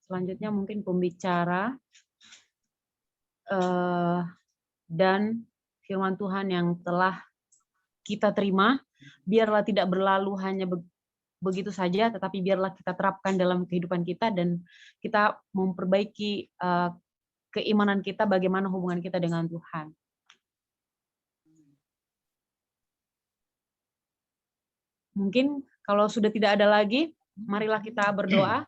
Selanjutnya mungkin pembicara dan firman Tuhan yang telah kita terima biarlah tidak berlalu hanya begitu saja, tetapi biarlah kita terapkan dalam kehidupan kita dan kita memperbaiki keimanan kita, bagaimana hubungan kita dengan Tuhan. Mungkin kalau sudah tidak ada lagi, marilah kita berdoa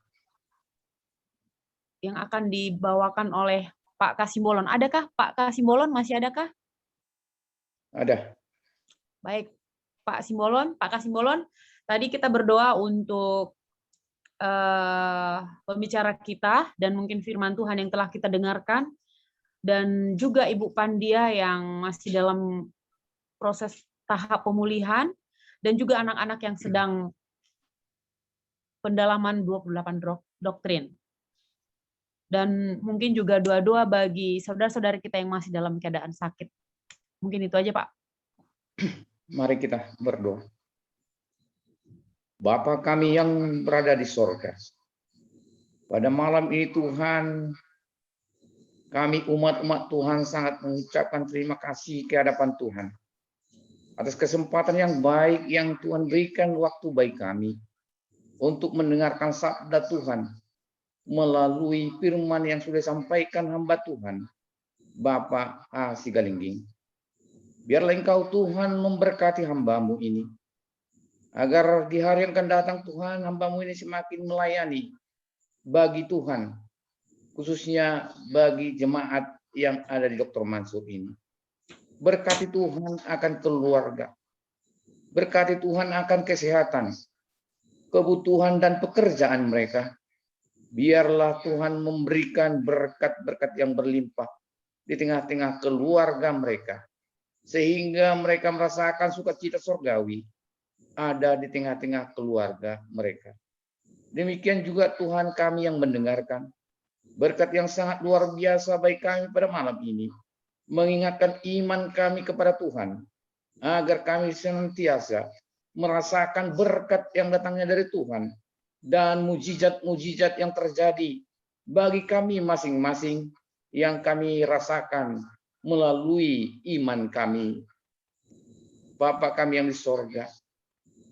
yang akan dibawakan oleh Pak Kasimbolon. Adakah Pak Kasimbolon? Masih adakah? Ada. Baik, Pak Kasimbolon, tadi kita berdoa untuk pembicara kita dan mungkin firman Tuhan yang telah kita dengarkan, dan juga Ibu Pandia yang masih dalam proses tahap pemulihan, dan juga anak-anak yang sedang pendalaman 28 doktrin. Dan mungkin juga doa-doa bagi saudara-saudara kita yang masih dalam keadaan sakit. Mungkin itu aja, Pak. Mari kita berdoa. Bapa kami yang berada di sorga, pada malam ini Tuhan, kami umat-umat Tuhan sangat mengucapkan terima kasih ke hadapan Tuhan atas kesempatan yang baik yang Tuhan berikan waktu bagi kami untuk mendengarkan sabda Tuhan melalui firman yang sudah disampaikan hamba Tuhan, Bapak A. Sigalingging. Biarlah Engkau Tuhan memberkati hamba-Mu ini, agar di hari yang akan datang Tuhan, hamba-Mu ini semakin melayani bagi Tuhan, khususnya bagi jemaat yang ada di Dr. Mansur ini. Berkati Tuhan akan keluarga, berkati Tuhan akan kesehatan, kebutuhan dan pekerjaan mereka. Biarlah Tuhan memberikan berkat-berkat yang berlimpah di tengah-tengah keluarga mereka, sehingga mereka merasakan sukacita surgawi ada di tengah-tengah keluarga mereka. Demikian juga Tuhan kami yang mendengarkan, berkat yang sangat luar biasa bagi kami pada malam ini, mengingatkan iman kami kepada Tuhan, agar kami senantiasa merasakan berkat yang datangnya dari Tuhan, dan mujizat-mujizat yang terjadi bagi kami masing-masing yang kami rasakan melalui iman kami. Bapa kami yang di sorga,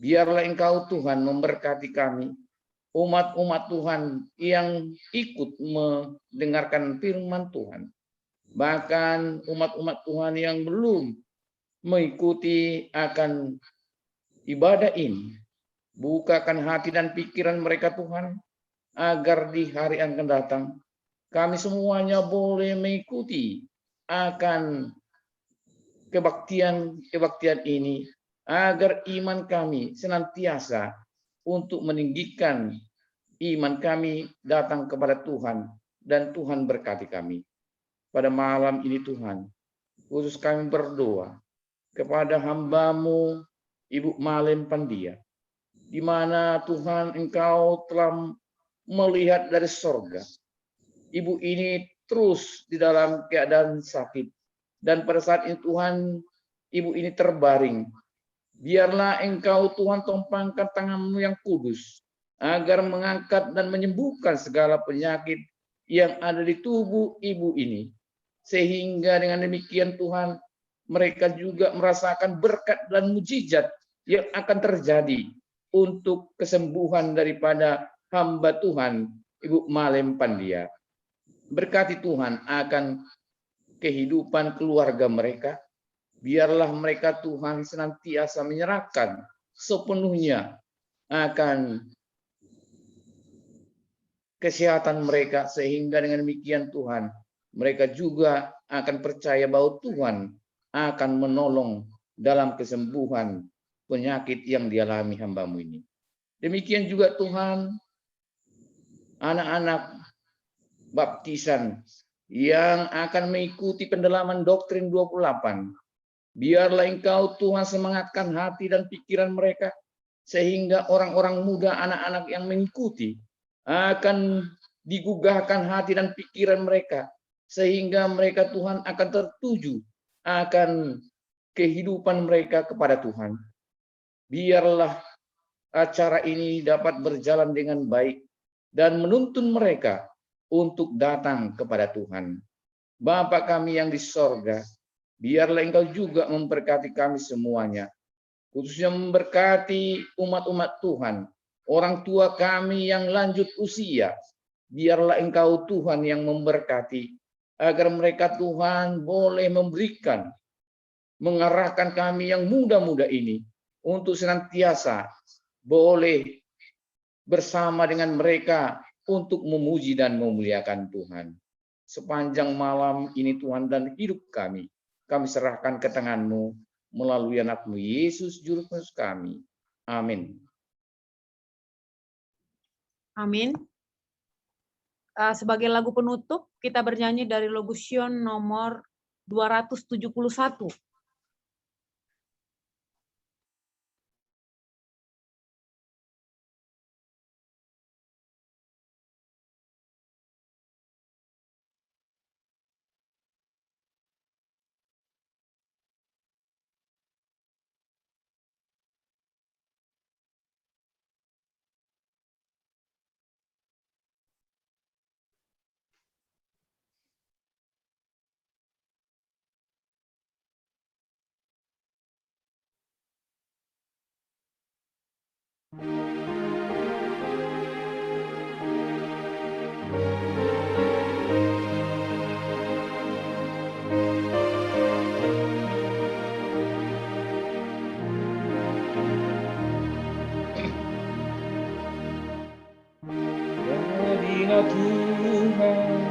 biarlah Engkau Tuhan memberkati kami, umat-umat Tuhan yang ikut mendengarkan firman Tuhan. Bahkan umat-umat Tuhan yang belum mengikuti akan ibadah ini, bukakan hati dan pikiran mereka Tuhan, agar di hari yang akan datang kami semuanya boleh mengikuti akan kebaktian ini, agar iman kami senantiasa untuk meninggikan iman kami datang kepada Tuhan, dan Tuhan berkati kami. Pada malam ini Tuhan, khusus kami berdoa kepada hamba-Mu Ibu Malem Pandia, di mana Tuhan Engkau telah melihat dari sorga. Ibu ini terus di dalam keadaan sakit, dan pada saat ini Tuhan, ibu ini terbaring. Biarlah Engkau Tuhan tumpangkan tangan-Mu yang kudus, agar mengangkat dan menyembuhkan segala penyakit yang ada di tubuh ibu ini. Sehingga dengan demikian Tuhan, mereka juga merasakan berkat dan mujizat yang akan terjadi untuk kesembuhan daripada hamba Tuhan, Ibu Malem Pandia. Berkati Tuhan akan kehidupan keluarga mereka. Biarlah mereka Tuhan senantiasa menyerahkan sepenuhnya akan kesehatan mereka, sehingga dengan demikian Tuhan, mereka juga akan percaya bahwa Tuhan akan menolong dalam kesembuhan penyakit yang dialami hamba-Mu ini. Demikian juga Tuhan, anak-anak baptisan yang akan mengikuti pendalaman doktrin 28. Biarlah Engkau Tuhan semangatkan hati dan pikiran mereka, sehingga orang-orang muda, anak-anak yang mengikuti akan digugahkan hati dan pikiran mereka, sehingga mereka Tuhan akan tertuju akan kehidupan mereka kepada Tuhan. Biarlah acara ini dapat berjalan dengan baik dan menuntun mereka untuk datang kepada Tuhan. Bapa kami yang di sorga, biarlah Engkau juga memberkati kami semuanya. khususnya memberkati umat-umat Tuhan, orang tua kami yang lanjut usia. Biarlah Engkau Tuhan yang memberkati, agar mereka Tuhan boleh memberikan, mengarahkan kami yang muda-muda ini untuk senantiasa boleh bersama dengan mereka untuk memuji dan memuliakan Tuhan. Sepanjang malam ini Tuhan dan hidup kami serahkan ke tangan-Mu melalui anak-Mu Yesus Juru Tebus kami. Amin. Amin. Sebagai lagu penutup, kita bernyanyi dari Logusion nomor 271. Jadilah Tuhan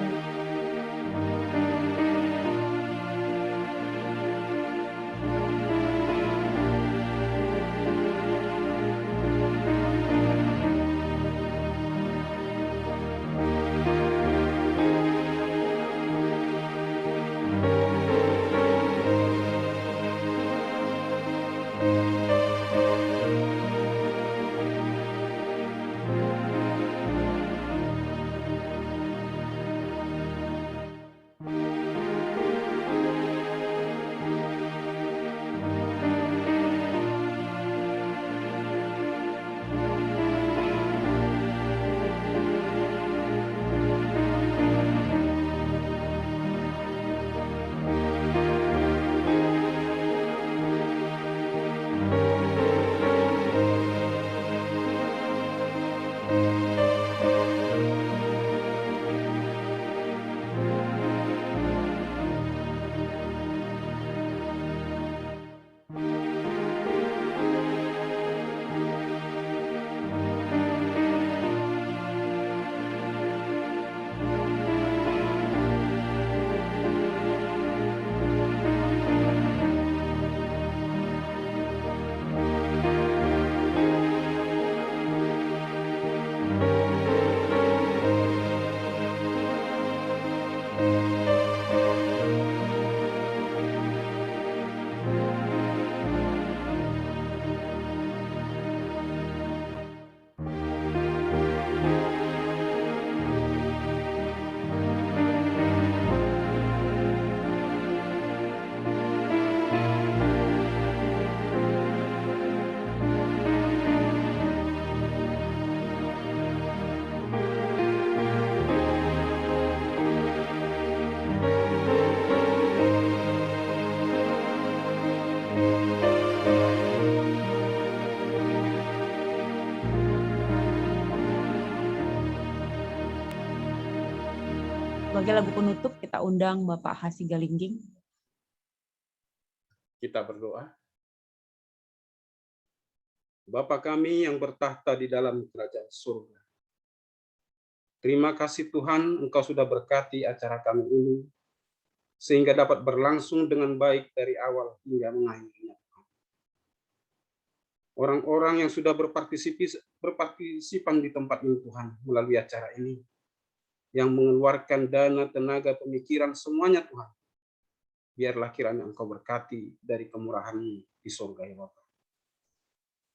Sebagai lagu penutup, kita undang Bapak Hasi Galingging. Kita berdoa. Bapa kami yang bertahta di dalam kerajaan surga. Terima kasih Tuhan, Engkau sudah berkati acara kami ini, sehingga dapat berlangsung dengan baik dari awal hingga mengakhirinya. Orang-orang yang sudah berpartisipan di tempat ini Tuhan, melalui acara ini, yang mengeluarkan dana, tenaga, pemikiran, semuanya Tuhan. Biarlah kiranya Engkau berkati dari kemurahan-Mu di surga ya Bapa.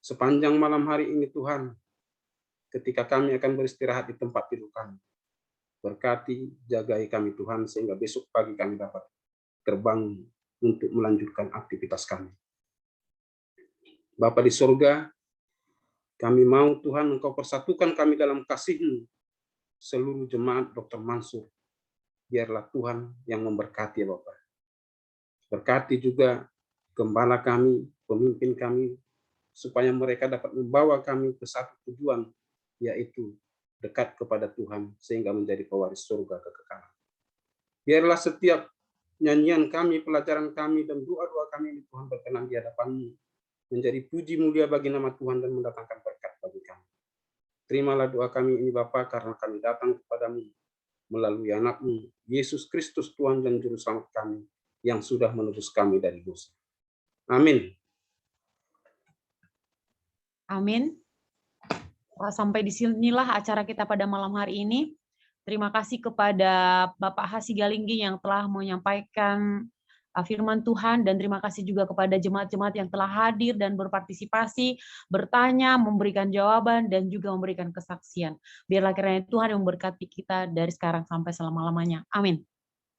Sepanjang malam hari ini Tuhan, ketika kami akan beristirahat di tempat tidur kami, berkati, jagai kami Tuhan, sehingga besok pagi kami dapat terbangun untuk melanjutkan aktivitas kami. Bapa di surga, kami mau Tuhan Engkau persatukan kami dalam kasih-Mu, seluruh jemaat Dr. Mansur. Biarlah Tuhan yang memberkati ya Bapak. Berkati juga gembala kami, pemimpin kami, supaya mereka dapat membawa kami ke satu tujuan, yaitu dekat kepada Tuhan, sehingga menjadi pewaris surga kekekalan. Biarlah setiap nyanyian kami, pelajaran kami, dan doa-doa kami ini Tuhan berkenan di hadapan-Mu, menjadi puji mulia bagi nama Tuhan dan mendatangkan berkat bagi kami. Terimalah doa kami ini Bapa, karena kami datang kepadamu melalui anak-Mu, Yesus Kristus Tuhan dan Juru Selamat kami, yang sudah menebus kami dari dosa. Amin. Amin. Sampai disinilah acara kita pada malam hari ini. Terima kasih kepada Bapak Hasi Galinggi yang telah menyampaikan firman Tuhan, dan terima kasih juga kepada jemaat-jemaat yang telah hadir dan berpartisipasi, bertanya, memberikan jawaban, dan juga memberikan kesaksian. Biarlah kiranya Tuhan yang memberkati kita dari sekarang sampai selama-lamanya. Amin.